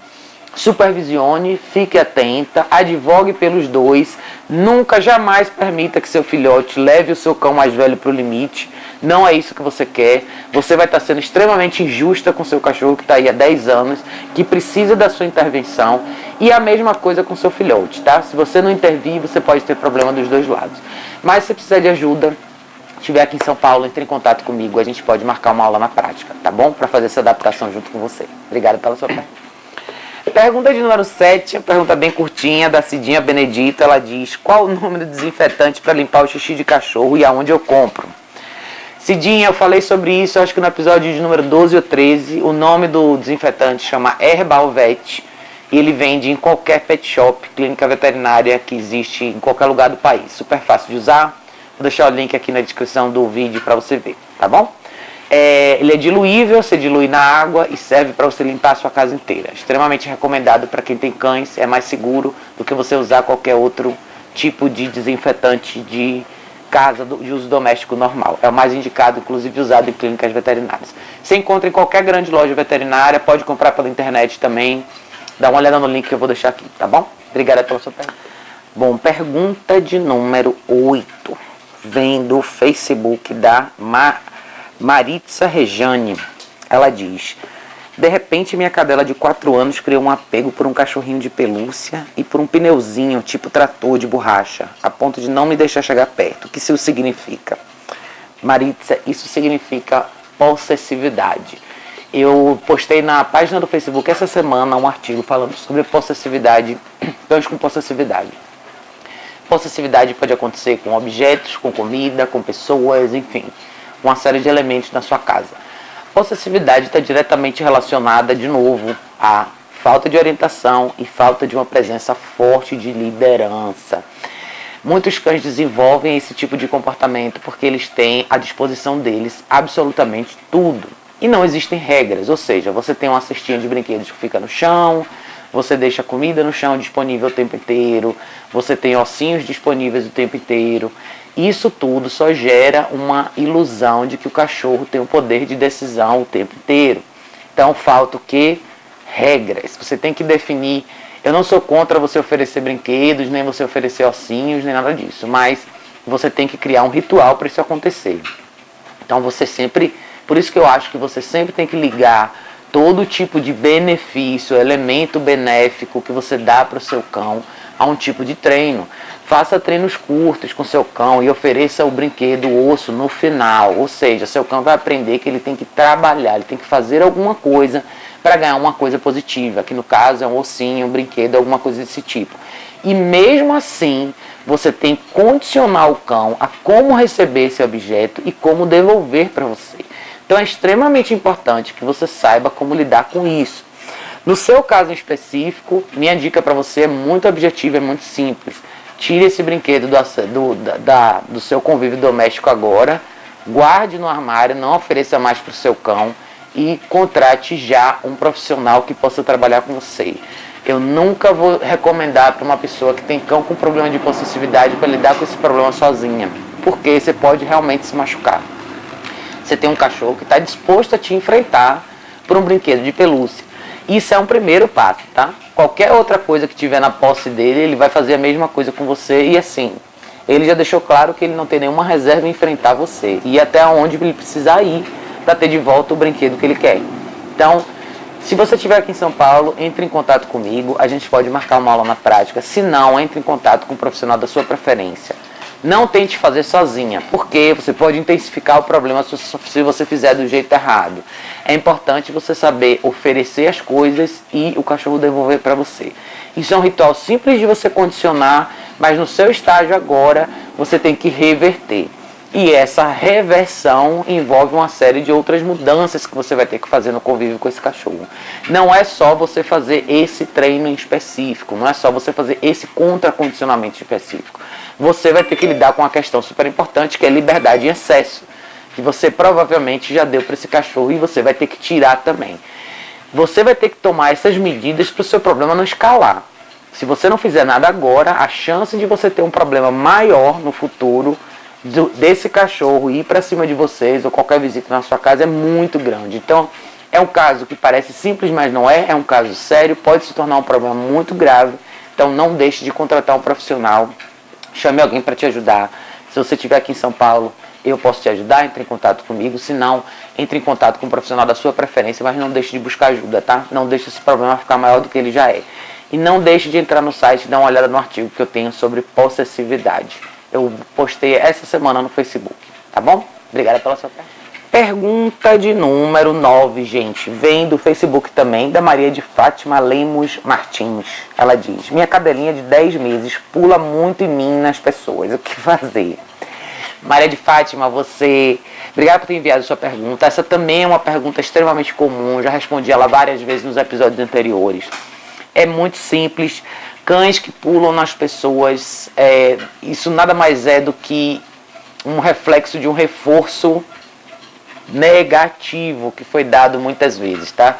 supervisione, fique atenta, advogue pelos 2. Nunca, jamais permita que seu filhote leve o seu cão mais velho para o limite. Não é isso que você quer. Você vai estar sendo extremamente injusta com seu cachorro que está aí há 10 anos, que precisa da sua intervenção. E a mesma coisa com seu filhote, tá? Se você não intervir, você pode ter problema dos 2 lados. Mas se precisar de ajuda, estiver aqui em São Paulo, entre em contato comigo. A gente pode marcar uma aula na prática, tá bom? Para fazer essa adaptação junto com você. Obrigado pela sua pergunta. Pergunta de número 7, pergunta bem curtinha, da Cidinha Benedito. Ela diz: qual o número de desinfetante para limpar o xixi de cachorro e aonde eu compro? Cidinha, eu falei sobre isso, acho que no episódio de número 12 ou 13. O nome do desinfetante chama Herbalvet e ele vende em qualquer pet shop, clínica veterinária que existe em qualquer lugar do país. Super fácil de usar. Vou deixar o link aqui na descrição do vídeo para você ver, tá bom? Ele é diluível, você dilui na água e serve para você limpar a sua casa inteira. Extremamente recomendado para quem tem cães, é mais seguro do que você usar qualquer outro tipo de desinfetante de casa de uso doméstico normal. É o mais indicado, inclusive usado em clínicas veterinárias. Você encontra em qualquer grande loja veterinária, pode comprar pela internet também. Dá uma olhada no link que eu vou deixar aqui, tá bom? Obrigada pela sua pergunta. Bom, pergunta de número 8. Vem do Facebook da Maritza Rejane. Ela diz: de repente minha cadela de 4 anos criou um apego por um cachorrinho de pelúcia e por um pneuzinho tipo trator de borracha, a ponto de não me deixar chegar perto. O que isso significa? Maritza, isso significa possessividade. Eu postei na página do Facebook essa semana um artigo falando sobre possessividade, cães com possessividade. Possessividade pode acontecer com objetos, com comida, com pessoas, enfim, uma série de elementos na sua casa. Possessividade está diretamente relacionada, de novo, à falta de orientação e falta de uma presença forte de liderança. Muitos cães desenvolvem esse tipo de comportamento porque eles têm à disposição deles absolutamente tudo. E não existem regras, ou seja, você tem uma cestinha de brinquedos que fica no chão, você deixa comida no chão disponível o tempo inteiro, você tem ossinhos disponíveis o tempo inteiro. Isso tudo só gera uma ilusão de que o cachorro tem o poder de decisão o tempo inteiro. Então falta o quê? Regras. Você tem que definir. Eu não sou contra você oferecer brinquedos, nem você oferecer ossinhos, nem nada disso, mas você tem que criar um ritual para isso acontecer. Então você sempre... Por isso que eu acho que você sempre tem que ligar todo tipo de benefício, elemento benéfico que você dá para o seu cão a um tipo de treino. Faça treinos curtos com seu cão e ofereça o brinquedo, o osso no final. Ou seja, seu cão vai aprender que ele tem que trabalhar, ele tem que fazer alguma coisa para ganhar uma coisa positiva. Que no caso é um ossinho, um brinquedo, alguma coisa desse tipo. E mesmo assim, você tem que condicionar o cão a como receber esse objeto e como devolver para você. Então é extremamente importante que você saiba como lidar com isso. No seu caso em específico, minha dica para você é muito objetiva, é muito simples. Tire esse brinquedo do seu convívio doméstico agora, guarde no armário, não ofereça mais para o seu cão e contrate já um profissional que possa trabalhar com você. Eu nunca vou recomendar para uma pessoa que tem cão com problema de possessividade para lidar com esse problema sozinha, porque você pode realmente se machucar. Você tem um cachorro que está disposto a te enfrentar por um brinquedo de pelúcia. Isso é um primeiro passo, tá? Qualquer outra coisa que tiver na posse dele, ele vai fazer a mesma coisa com você e assim, ele já deixou claro que ele não tem nenhuma reserva em enfrentar você e até onde ele precisar ir para ter de volta o brinquedo que ele quer. Então, se você estiver aqui em São Paulo, entre em contato comigo, a gente pode marcar uma aula na prática. Se não, entre em contato com um profissional da sua preferência. Não tente fazer sozinha, porque você pode intensificar o problema se você fizer do jeito errado. É importante você saber oferecer as coisas e o cachorro devolver para você. Isso é um ritual simples de você condicionar, mas no seu estágio agora você tem que reverter. E essa reversão envolve uma série de outras mudanças que você vai ter que fazer no convívio com esse cachorro. Não é só você fazer esse treino em específico, não é só você fazer esse contracondicionamento específico. Você vai ter que lidar com uma questão super importante, que é liberdade em excesso, que você provavelmente já deu para esse cachorro e você vai ter que tirar também. Você vai ter que tomar essas medidas para o seu problema não escalar. Se você não fizer nada agora, a chance de você ter um problema maior no futuro desse cachorro ir para cima de vocês ou qualquer visita na sua casa é muito grande. Então, é um caso que parece simples, mas não é. É um caso sério, pode se tornar um problema muito grave. Então, não deixe de contratar um profissional. Chame alguém para te ajudar. Se você estiver aqui em São Paulo, eu posso te ajudar, entre em contato comigo. Se não, entre em contato com um profissional da sua preferência, mas não deixe de buscar ajuda, tá? Não deixe esse problema ficar maior do que ele já é. E não deixe de entrar no site e dar uma olhada no artigo que eu tenho sobre possessividade. Eu postei essa semana no Facebook, tá bom? Obrigada pela sua pergunta. Pergunta de número 9, gente. Vem do Facebook também, da Maria de Fátima Lemos Martins. Ela diz: minha cadelinha de 10 meses pula muito em mim nas pessoas. O que fazer? Maria de Fátima, obrigada por ter enviado sua pergunta. Essa também é uma pergunta extremamente comum. Eu já respondi ela várias vezes nos episódios anteriores. É muito simples. Cães que pulam nas pessoas, isso nada mais é do que um reflexo de um reforço negativo que foi dado muitas vezes, tá?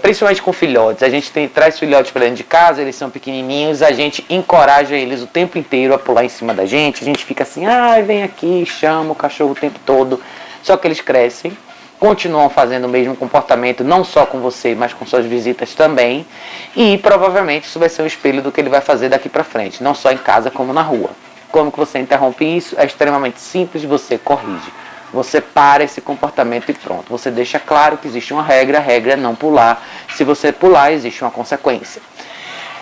Principalmente com filhotes. A gente traz filhotes para dentro de casa, eles são pequenininhos, a gente encoraja eles o tempo inteiro a pular em cima da gente. A gente fica assim, vem aqui, chama o cachorro o tempo todo. Só que eles crescem, continuam fazendo o mesmo comportamento, não só com você, mas com suas visitas também. E provavelmente isso vai ser um espelho do que ele vai fazer daqui para frente, não só em casa como na rua. Como que você interrompe isso? É extremamente simples, você corrige. Você para esse comportamento e pronto. Você deixa claro que existe uma regra, a regra é não pular. Se você pular, existe uma consequência.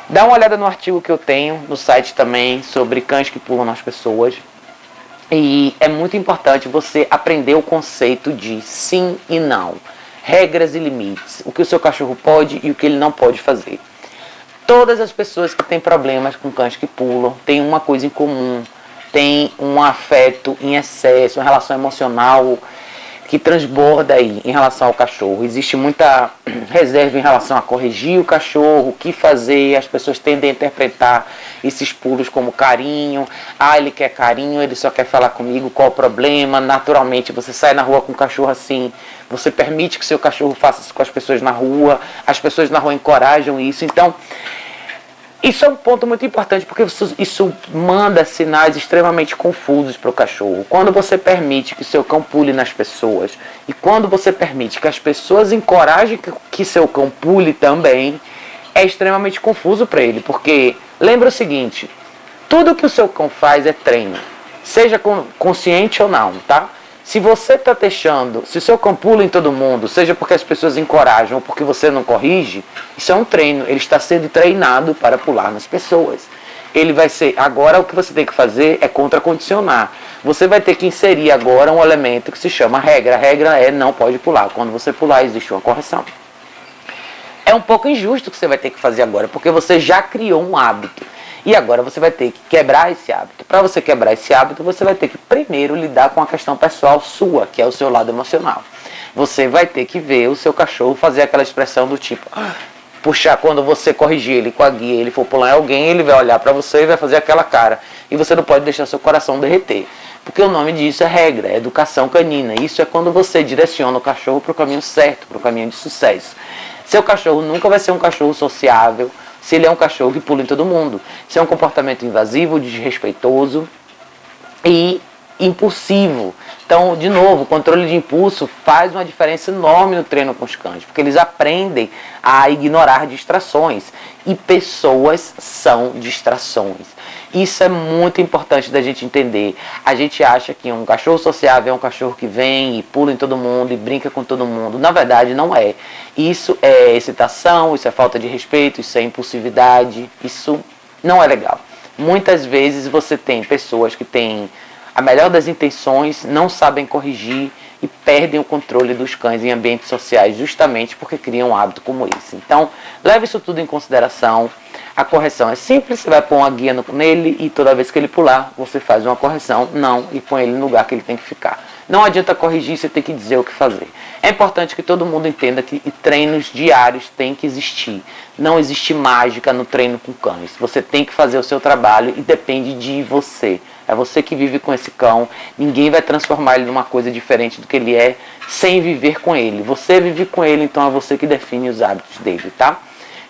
Dá uma olhada no artigo que eu tenho no site também sobre cães que pulam nas pessoas. E é muito importante você aprender o conceito de sim e não. Regras e limites. O que o seu cachorro pode e o que ele não pode fazer. Todas as pessoas que têm problemas com cães que pulam têm uma coisa em comum. Tem um afeto em excesso, uma relação emocional que transborda aí em relação ao cachorro. Existe muita reserva em relação a corrigir o cachorro, o que fazer. As pessoas tendem a interpretar esses pulos como carinho. Ele quer carinho, ele só quer falar comigo, qual o problema? Naturalmente, você sai na rua com o cachorro assim, você permite que seu cachorro faça isso com as pessoas na rua, as pessoas na rua encorajam isso. Então, isso é um ponto muito importante, porque isso manda sinais extremamente confusos para o cachorro. Quando você permite que seu cão pule nas pessoas, e quando você permite que as pessoas encorajem que seu cão pule também, é extremamente confuso para ele. Porque, lembra o seguinte, tudo que o seu cão faz é treino, seja consciente ou não, tá? Se você está deixando, se o seu cão pula em todo mundo, seja porque as pessoas encorajam ou porque você não corrige, isso é um treino. Ele está sendo treinado para pular nas pessoas. Ele vai ser, agora o que você tem que fazer é contracondicionar. Você vai ter que inserir agora um elemento que se chama regra. A regra é não pode pular. Quando você pular, existe uma correção. É um pouco injusto o que você vai ter que fazer agora, porque você já criou um hábito. E agora você vai ter que quebrar esse hábito. Para você quebrar esse hábito, você vai ter que primeiro lidar com a questão pessoal sua, que é o seu lado emocional. Você vai ter que ver o seu cachorro fazer aquela expressão do tipo, puxar, quando você corrigir ele com a guia, ele for pular em alguém, ele vai olhar para você e vai fazer aquela cara. E você não pode deixar seu coração derreter. Porque o nome disso é regra, é educação canina. Isso é quando você direciona o cachorro para o caminho certo, para o caminho de sucesso. Seu cachorro nunca vai ser um cachorro sociável, se ele é um cachorro que pula em todo mundo. Isso é um comportamento invasivo, desrespeitoso e impulsivo. Então, de novo, o controle de impulso faz uma diferença enorme no treino com os cães, porque eles aprendem a ignorar distrações. E pessoas são distrações. Isso é muito importante da gente entender. A gente acha que um cachorro sociável é um cachorro que vem e pula em todo mundo e brinca com todo mundo. Na verdade, não é. Isso é excitação, isso é falta de respeito, isso é impulsividade, isso não é legal. Muitas vezes você tem pessoas que têm a melhor das intenções, não sabem corrigir e perdem o controle dos cães em ambientes sociais justamente porque criam um hábito como esse. Então, leve isso tudo em consideração. A correção é simples, você vai pôr uma guia nele e toda vez que ele pular, você faz uma correção, não, e põe ele no lugar que ele tem que ficar. Não adianta corrigir, você tem que dizer o que fazer. É importante que todo mundo entenda que treinos diários têm que existir. Não existe mágica no treino com cães. Você tem que fazer o seu trabalho e depende de você. É você que vive com esse cão. Ninguém vai transformar ele numa coisa diferente do que ele é sem viver com ele. Você vive com ele, então é você que define os hábitos dele, tá?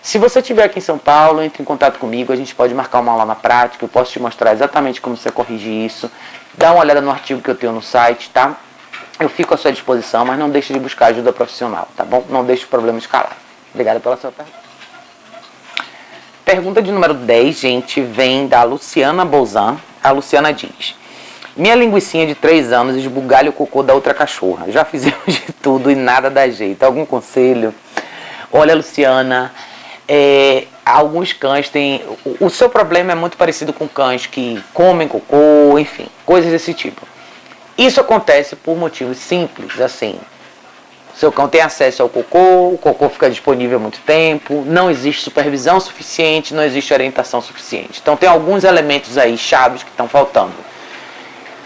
Se você estiver aqui em São Paulo, entre em contato comigo, a gente pode marcar uma aula na prática, eu posso te mostrar exatamente como você corrige isso. Dá uma olhada no artigo que eu tenho no site, tá? Eu fico à sua disposição, mas não deixe de buscar ajuda profissional, tá bom? Não deixe o problema escalar. Obrigado pela sua pergunta. Pergunta de número 10, gente, vem da Luciana Bolzan. A Luciana diz: minha linguicinha de 3 anos esbugalha o cocô da outra cachorra. Já fizemos de tudo e nada dá jeito. Algum conselho? Olha, Luciana, alguns cães têm... O seu problema é muito parecido com cães que comem cocô, enfim, coisas desse tipo. Isso acontece por motivos simples, assim. Seu cão tem acesso ao cocô, o cocô fica disponível há muito tempo, não existe supervisão suficiente, não existe orientação suficiente. Então tem alguns elementos aí chaves que estão faltando.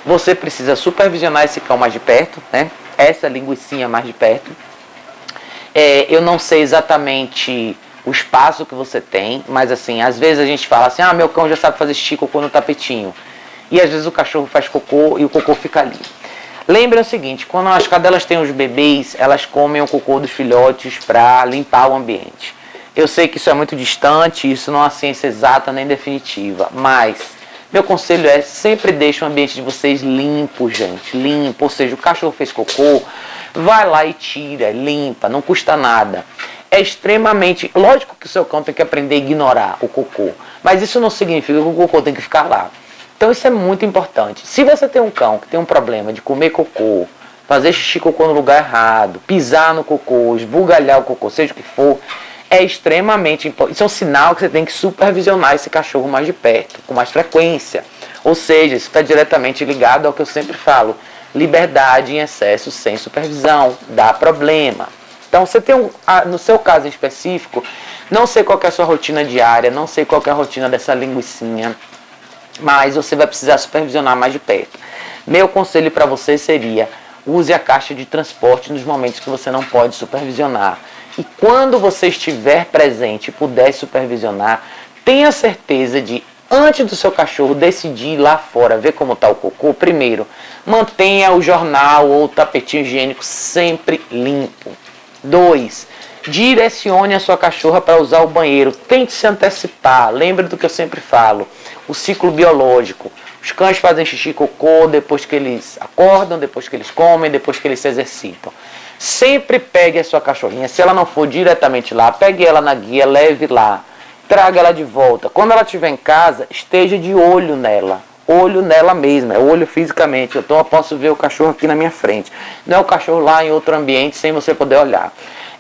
Você precisa supervisionar esse cão mais de perto, né? Essa linguicinha mais de perto. Eu não sei exatamente o espaço que você tem, mas assim, às vezes a gente fala assim, meu cão já sabe fazer xixi cocô no tapetinho. E às vezes o cachorro faz cocô e o cocô fica ali. Lembre o seguinte, quando as cadelas têm os bebês, elas comem o cocô dos filhotes para limpar o ambiente. Eu sei que isso é muito distante, isso não é uma ciência exata nem definitiva, mas meu conselho é sempre deixe o ambiente de vocês limpo, gente, limpo. Ou seja, o cachorro fez cocô, vai lá e tira, limpa, não custa nada. É extremamente... Lógico que o seu cão tem que aprender a ignorar o cocô, mas isso não significa que o cocô tem que ficar lá. Então isso é muito importante. Se você tem um cão que tem um problema de comer cocô, fazer xixi cocô no lugar errado, pisar no cocô, esbugalhar o cocô, seja o que for, é extremamente importante. Isso é um sinal que você tem que supervisionar esse cachorro mais de perto, com mais frequência. Ou seja, isso está diretamente ligado ao que eu sempre falo. Liberdade em excesso sem supervisão dá problema. Então você tem no seu caso em específico, não sei qual que é a sua rotina diária, não sei qual que é a rotina dessa linguicinha, mas você vai precisar supervisionar mais de perto. Meu conselho para você seria: use a caixa de transporte nos momentos que você não pode supervisionar. E quando você estiver presente e puder supervisionar, tenha certeza de, antes do seu cachorro decidir ir lá fora ver como está o cocô, primeiro, mantenha o jornal ou o tapetinho higiênico sempre limpo. 2. Direcione a sua cachorra para usar o banheiro. Tente se antecipar. Lembre do que eu sempre falo. O ciclo biológico. Os cães fazem xixi e cocô depois que eles acordam, depois que eles comem, depois que eles se exercitam. Sempre pegue a sua cachorrinha. Se ela não for diretamente lá, pegue ela na guia, leve lá. Traga ela de volta. Quando ela estiver em casa, esteja de olho nela. Olho nela mesma, é olho fisicamente. Eu posso ver o cachorro aqui na minha frente. Não é o cachorro lá em outro ambiente sem você poder olhar.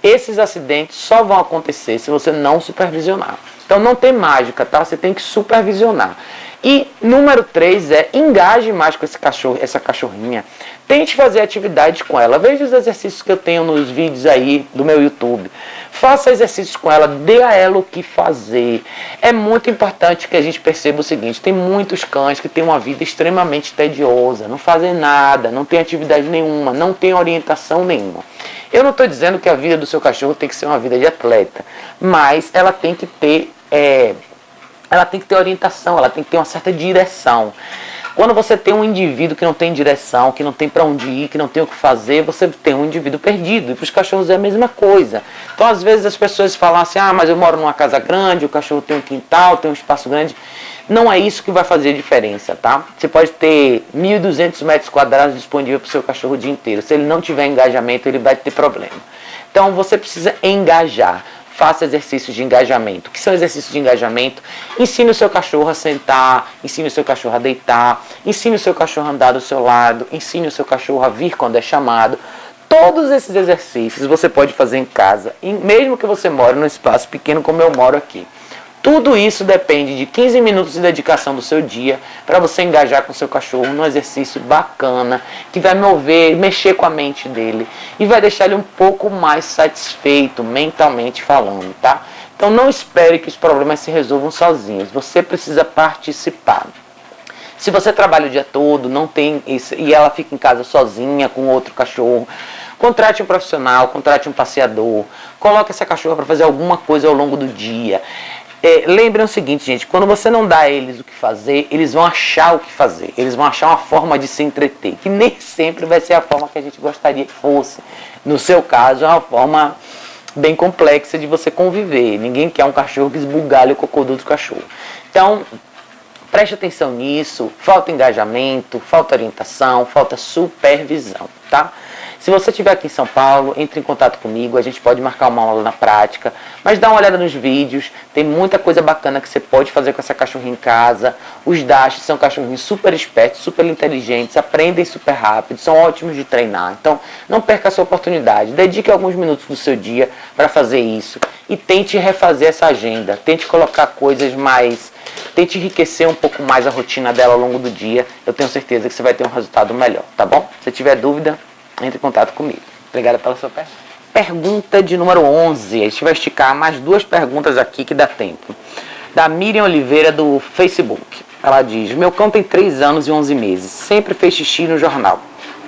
Esses acidentes só vão acontecer se você não supervisionar. Então não tem mágica, tá? Você tem que supervisionar. E número 3 é: engaje mais com esse cachorro, essa cachorrinha. Tente fazer atividades com ela. Veja os exercícios que eu tenho nos vídeos aí do meu YouTube. Faça exercícios com ela, dê a ela o que fazer. É muito importante que a gente perceba o seguinte: tem muitos cães que têm uma vida extremamente tediosa, não fazem nada, não tem atividade nenhuma, não tem orientação nenhuma. Eu não estou dizendo que a vida do seu cachorro tem que ser uma vida de atleta, mas ela tem que ter orientação, ela tem que ter uma certa direção. Quando você tem um indivíduo que não tem direção, que não tem para onde ir, que não tem o que fazer, você tem um indivíduo perdido. E para os cachorros é a mesma coisa. Então, às vezes, as pessoas falam assim: mas eu moro numa casa grande, o cachorro tem um quintal, tem um espaço grande. Não é isso que vai fazer a diferença, tá? Você pode ter 1.200 metros quadrados disponível para o seu cachorro o dia inteiro. Se ele não tiver engajamento, ele vai ter problema. Então você precisa engajar. Faça exercícios de engajamento. O que são exercícios de engajamento? Ensine o seu cachorro a sentar, ensine o seu cachorro a deitar, ensine o seu cachorro a andar do seu lado, ensine o seu cachorro a vir quando é chamado. Todos esses exercícios você pode fazer em casa, mesmo que você more num espaço pequeno como eu moro aqui. Tudo isso depende de 15 minutos de dedicação do seu dia para você engajar com o seu cachorro num exercício bacana, que vai mexer com a mente dele e vai deixar ele um pouco mais satisfeito mentalmente falando, tá? Então não espere que os problemas se resolvam sozinhos, você precisa participar. Se você trabalha o dia todo, não tem isso, e ela fica em casa sozinha com outro cachorro, contrate um profissional, contrate um passeador, coloque essa cachorra para fazer alguma coisa ao longo do dia. Lembrem o seguinte, gente, quando você não dá a eles o que fazer, eles vão achar o que fazer. Eles vão achar uma forma de se entreter, que nem sempre vai ser a forma que a gente gostaria que fosse. No seu caso, é uma forma bem complexa de você conviver. Ninguém quer um cachorro que esbugalhe o cocô do outro cachorro. Então, preste atenção nisso. Falta engajamento, falta orientação, falta supervisão, tá? Se você estiver aqui em São Paulo, entre em contato comigo, a gente pode marcar uma aula na prática, mas dá uma olhada nos vídeos, tem muita coisa bacana que você pode fazer com essa cachorrinha em casa. Os Dashes são cachorrinhos super espertos, super inteligentes, aprendem super rápido, são ótimos de treinar. Então, não perca essa oportunidade, dedique alguns minutos do seu dia para fazer isso e tente refazer essa agenda, tente colocar coisas mais... Tente enriquecer um pouco mais a rotina dela ao longo do dia, eu tenho certeza que você vai ter um resultado melhor, tá bom? Se tiver dúvida, entre em contato comigo. Obrigada pela sua pergunta. Pergunta de número 11. A gente vai esticar mais 2 perguntas aqui que dá tempo. Da Miriam Oliveira, do Facebook. Ela diz: meu cão tem 3 anos e 11 meses. Sempre fez xixi no jornal.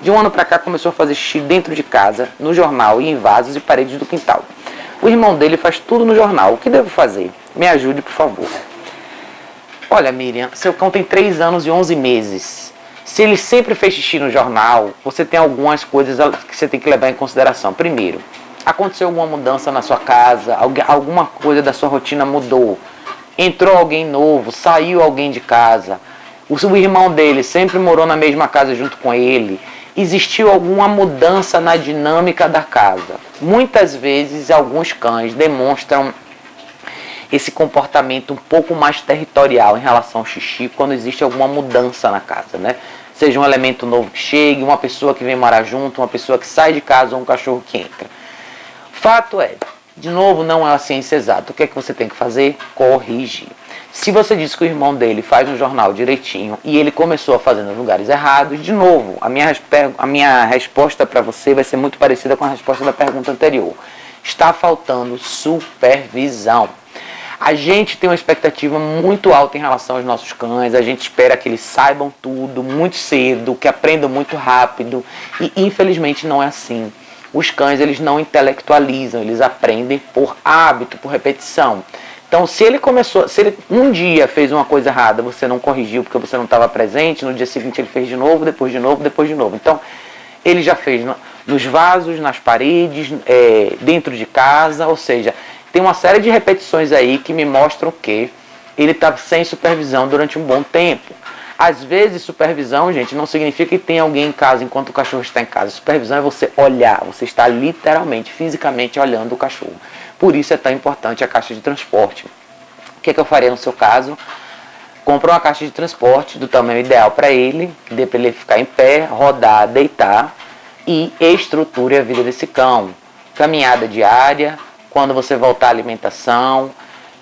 De um ano pra cá começou a fazer xixi dentro de casa, no jornal e em vasos e paredes do quintal. O irmão dele faz tudo no jornal. O que devo fazer? Me ajude, por favor. Olha, Miriam, seu cão tem 3 anos e 11 meses. Se ele sempre fez xixi no jornal, você tem algumas coisas que você tem que levar em consideração. Primeiro, aconteceu alguma mudança na sua casa, alguma coisa da sua rotina mudou, entrou alguém novo, saiu alguém de casa, o irmão dele sempre morou na mesma casa junto com ele, existiu alguma mudança na dinâmica da casa. Muitas vezes, alguns cães demonstram esse comportamento um pouco mais territorial em relação ao xixi quando existe alguma mudança na casa, né? Seja um elemento novo que chegue, uma pessoa que vem morar junto, uma pessoa que sai de casa ou um cachorro que entra. Fato é, de novo, não é a ciência exata. O que é que você tem que fazer? Corrigir. Se você disse que o irmão dele faz um jornal direitinho e ele começou a fazer nos lugares errados, de novo, a minha resposta para você vai ser muito parecida com a resposta da pergunta anterior. Está faltando supervisão. A gente tem uma expectativa muito alta em relação aos nossos cães, a gente espera que eles saibam tudo muito cedo, que aprendam muito rápido, e infelizmente não é assim. Os cães, eles não intelectualizam, eles aprendem por hábito, por repetição. Então, se ele um dia fez uma coisa errada, você não corrigiu porque você não estava presente, no dia seguinte ele fez de novo, depois de novo, depois de novo. Então, ele já fez nos vasos, nas paredes, dentro de casa, ou seja, tem uma série de repetições aí que me mostram que ele está sem supervisão durante um bom tempo. Às vezes, supervisão, gente, não significa que tem alguém em casa enquanto o cachorro está em casa. Supervisão é você olhar, você está literalmente, fisicamente olhando o cachorro. Por isso é tão importante a caixa de transporte. O que é que eu faria no seu caso? Compra uma caixa de transporte do tamanho ideal para ele, que dê para ele ficar em pé, rodar, deitar, e estruture a vida desse cão. Caminhada diária, quando você voltar à alimentação,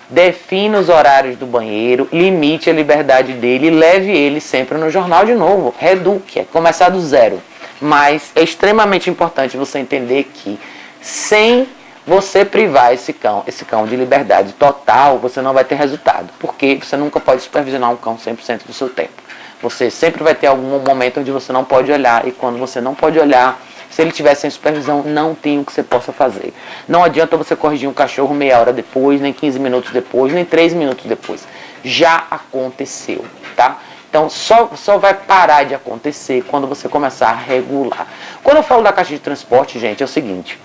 defina os horários do banheiro, limite a liberdade dele e leve ele sempre no jornal de novo. Reduque, começar do zero. Mas é extremamente importante você entender que sem você privar esse cão de liberdade total, você não vai ter resultado. Porque você nunca pode supervisionar um cão 100% do seu tempo. Você sempre vai ter algum momento onde você não pode olhar, e quando você não pode olhar, se ele estiver sem supervisão, não tem o que você possa fazer. Não adianta você corrigir um cachorro meia hora depois, nem 15 minutos depois, nem 3 minutos depois. Já aconteceu, tá? Então, só vai parar de acontecer quando você começar a regular. Quando eu falo da caixa de transporte, gente, é o seguinte: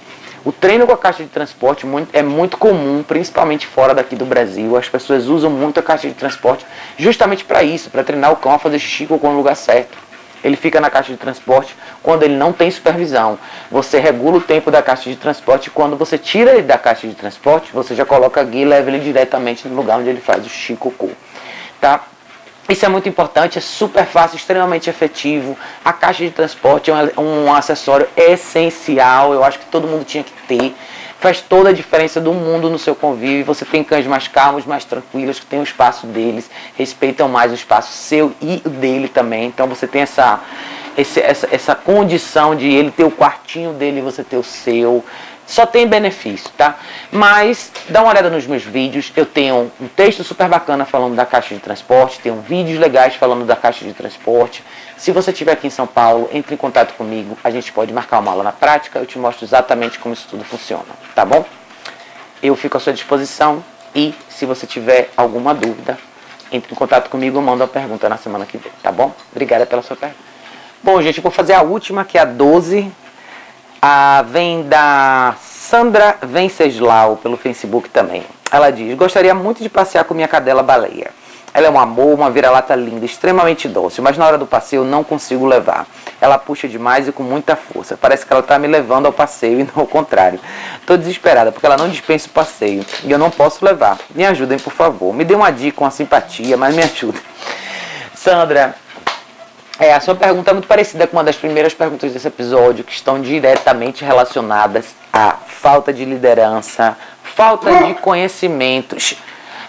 O treino com a caixa de transporte é muito comum, principalmente fora daqui do Brasil. As pessoas usam muito a caixa de transporte justamente para isso, para treinar o cão a fazer xixi ou no lugar certo. Ele fica na caixa de transporte quando ele não tem supervisão. Você regula o tempo da caixa de transporte e quando você tira ele da caixa de transporte, você já coloca a guia e leva ele diretamente no lugar onde ele faz o xixi e cocô. Tá? Isso é muito importante, é super fácil, extremamente efetivo. A caixa de transporte é um acessório essencial, eu acho que todo mundo tinha que ter. Faz toda a diferença do mundo no seu convívio. Você tem cães mais calmos, mais tranquilos, que tem o espaço deles, respeitam mais o espaço seu e o dele também. Então você tem essa condição de ele ter o quartinho dele e você ter o seu. Só tem benefício, tá? Mas dá uma olhada nos meus vídeos. Eu tenho um texto super bacana falando da caixa de transporte, tenho vídeos legais falando da caixa de transporte. Se você estiver aqui em São Paulo, entre em contato comigo, a gente pode marcar uma aula na prática, eu te mostro exatamente como isso tudo funciona, tá bom? Eu fico à sua disposição e se você tiver alguma dúvida, entre em contato comigo ou manda uma pergunta na semana que vem, tá bom? Obrigada pela sua pergunta. Bom, gente, eu vou fazer a última, que é a 12. Vem da Sandra Venceslau, pelo Facebook também. Ela diz: gostaria muito de passear com minha cadela baleia. Ela é um amor, uma vira-lata linda, extremamente dócil, mas na hora do passeio eu não consigo levar. Ela puxa demais e com muita força. Parece que ela está me levando ao passeio e não ao contrário. Estou desesperada porque ela não dispensa o passeio e eu não posso levar. Me ajudem, por favor. Me dê uma dica, uma simpatia, mas me ajudem. Sandra, a sua pergunta é muito parecida com uma das primeiras perguntas desse episódio, que estão diretamente relacionadas à falta de liderança, falta de conhecimentos,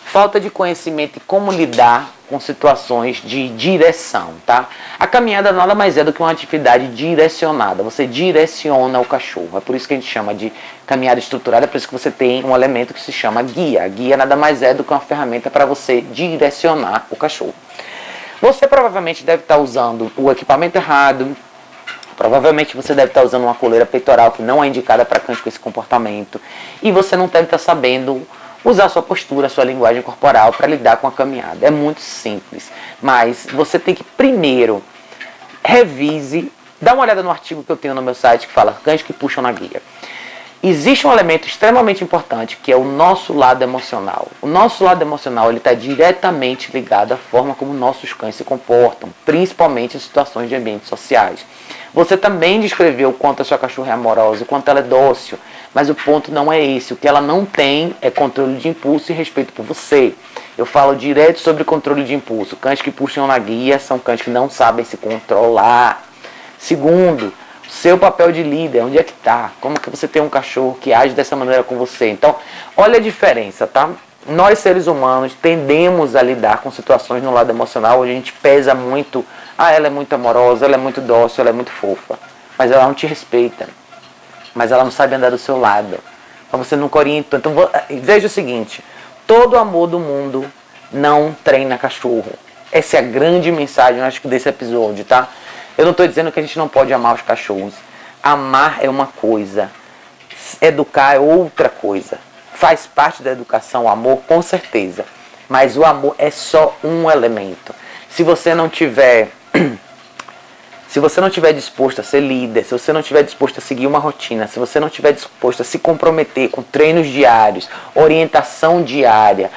falta de conhecimento e como lidar com situações de direção, tá? A caminhada nada mais é do que uma atividade direcionada, você direciona o cachorro, é por isso que a gente chama de caminhada estruturada, é por isso que você tem um elemento que se chama guia. A guia nada mais é do que uma ferramenta para você direcionar o cachorro. Você provavelmente deve estar usando o equipamento errado, provavelmente você deve estar usando uma coleira peitoral que não é indicada para cães com esse comportamento, e você não deve estar sabendo usar sua postura, sua linguagem corporal para lidar com a caminhada. É muito simples, mas você tem que primeiro revise, dá uma olhada no artigo que eu tenho no meu site que fala cães que puxam na guia. Existe um elemento extremamente importante que é o nosso lado emocional. O nosso lado emocional ele está diretamente ligado à forma como nossos cães se comportam, principalmente em situações de ambientes sociais. Você também descreveu o quanto a sua cachorra é amorosa, o quanto ela é dócil, mas o ponto não é esse. O que ela não tem é controle de impulso e respeito por você. Eu falo direto sobre controle de impulso. Cães que puxam na guia são cães que não sabem se controlar. Segundo, seu papel de líder, onde é que está? Como que você tem um cachorro que age dessa maneira com você? Então, olha a diferença, tá? Nós, seres humanos, tendemos a lidar com situações no lado emocional, onde a gente pesa muito. Ela é muito amorosa, ela é muito dócil, ela é muito fofa. Mas ela não te respeita. Mas ela não sabe andar do seu lado. Mas você nunca orienta. Então, veja o seguinte. Todo amor do mundo não treina cachorro. Essa é a grande mensagem, acho que, desse episódio, tá? Eu não estou dizendo que a gente não pode amar os cachorros. Amar é uma coisa. Educar é outra coisa. Faz parte da educação o amor, com certeza. Mas o amor é só um elemento. Se você não tiver disposto a ser líder, se você não estiver disposto a seguir uma rotina, se você não estiver disposto a se comprometer com treinos diários, orientação diária,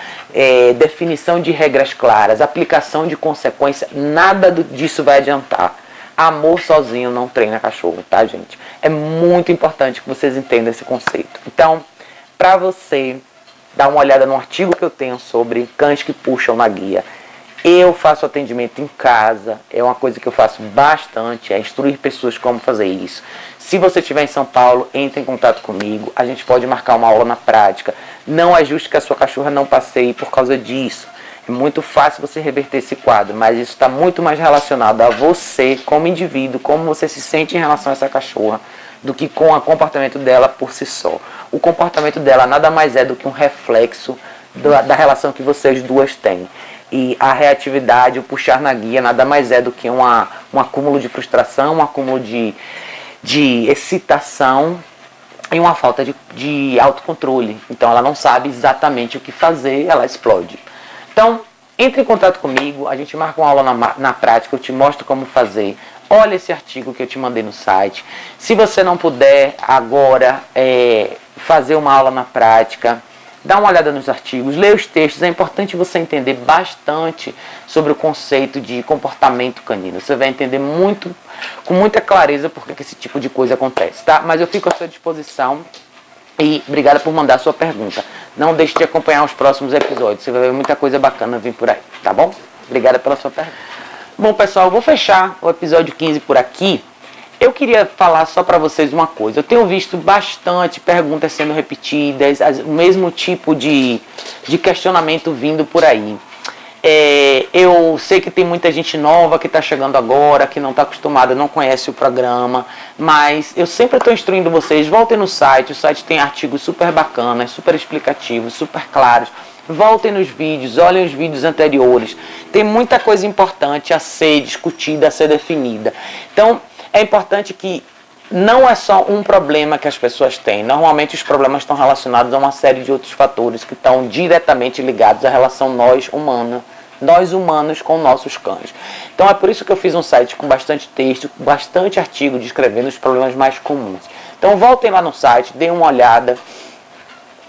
definição de regras claras, aplicação de consequência, nada disso vai adiantar. Amor sozinho não treina cachorro, tá, gente? É muito importante que vocês entendam esse conceito. Então, para você dar uma olhada no artigo que eu tenho sobre cães que puxam na guia, eu faço atendimento em casa, é uma coisa que eu faço bastante, é instruir pessoas como fazer isso. Se você estiver em São Paulo, entre em contato comigo, a gente pode marcar uma aula na prática. Não é justo que a sua cachorra não passeie por causa disso. É muito fácil você reverter esse quadro, mas isso está muito mais relacionado a você como indivíduo, como você se sente em relação a essa cachorra, do que com o comportamento dela por si só. O comportamento dela nada mais é do que um reflexo da relação que vocês duas têm. E a reatividade, o puxar na guia, nada mais é do que um acúmulo de frustração, um acúmulo de excitação e uma falta de autocontrole. Então ela não sabe exatamente o que fazer, ela explode. Então, entre em contato comigo, a gente marca uma aula na prática, eu te mostro como fazer. olha esse artigo que eu te mandei no site. Se você não puder agora fazer uma aula na prática, dá uma olhada nos artigos, lê os textos. É importante você entender bastante sobre o conceito de comportamento canino. Você vai entender com muita clareza por que esse tipo de coisa acontece, tá? Mas eu fico à sua disposição e obrigada por mandar a sua pergunta. Não deixe de acompanhar os próximos episódios, você vai ver muita coisa bacana vir por aí, tá bom? Obrigada pela sua pergunta. Bom, pessoal, eu vou fechar o episódio 15 por aqui. Eu queria falar só para vocês uma coisa. Eu tenho visto bastante perguntas sendo repetidas, o mesmo tipo de questionamento vindo por aí. Eu sei que tem muita gente nova que está chegando agora, que não está acostumada, não conhece o programa, mas eu sempre estou instruindo vocês, voltem no site, o site tem artigos super bacanas, super explicativos, super claros. Voltem nos vídeos, olhem os vídeos anteriores. Tem muita coisa importante a ser discutida, a ser definida. Então, é importante que não é só um problema que as pessoas têm. Normalmente os problemas estão relacionados a uma série de outros fatores que estão diretamente ligados à relação nós humanos com nossos cães. Então é por isso que eu fiz um site com bastante texto, bastante artigo descrevendo os problemas mais comuns. Então voltem lá no site, deem uma olhada.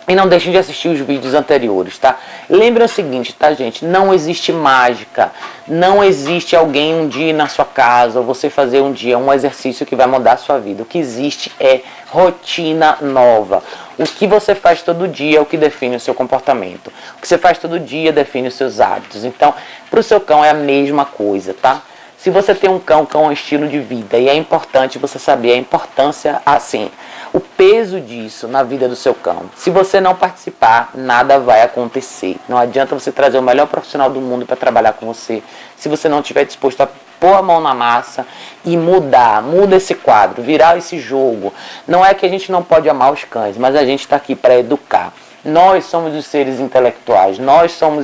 E não deixem de assistir os vídeos anteriores, tá? Lembrem o seguinte, tá, gente? Não existe mágica. Não existe alguém um dia na sua casa, ou você fazer um dia um exercício que vai mudar a sua vida. O que existe é rotina nova. O que você faz todo dia é o que define o seu comportamento. O que você faz todo dia define os seus hábitos. Então, para o seu cão é a mesma coisa, tá? Se você tem um cão é um estilo de vida, e é importante você saber a importância, assim, o peso disso na vida do seu cão. Se você não participar, nada vai acontecer. Não adianta você trazer o melhor profissional do mundo para trabalhar com você, se você não estiver disposto a pôr a mão na massa e muda esse quadro, virar esse jogo. Não é que a gente não pode amar os cães, mas a gente está aqui para educar. Nós somos os seres intelectuais,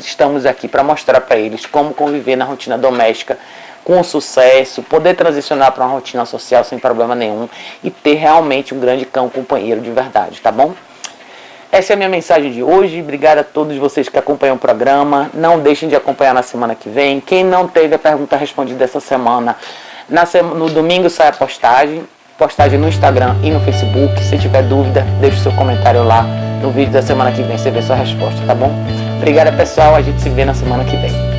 estamos aqui para mostrar para eles como conviver na rotina doméstica com sucesso, poder transicionar para uma rotina social sem problema nenhum e ter realmente um grande cão companheiro de verdade, tá bom? Essa é a minha mensagem de hoje. Obrigado a todos vocês que acompanham o programa. Não deixem de acompanhar na semana que vem. Quem não teve a pergunta respondida essa semana, no domingo sai a postagem no Instagram e no Facebook. Se tiver dúvida, deixe o seu comentário lá no vídeo da semana que vem, você vê sua resposta, tá bom? Obrigada, pessoal. A gente se vê na semana que vem.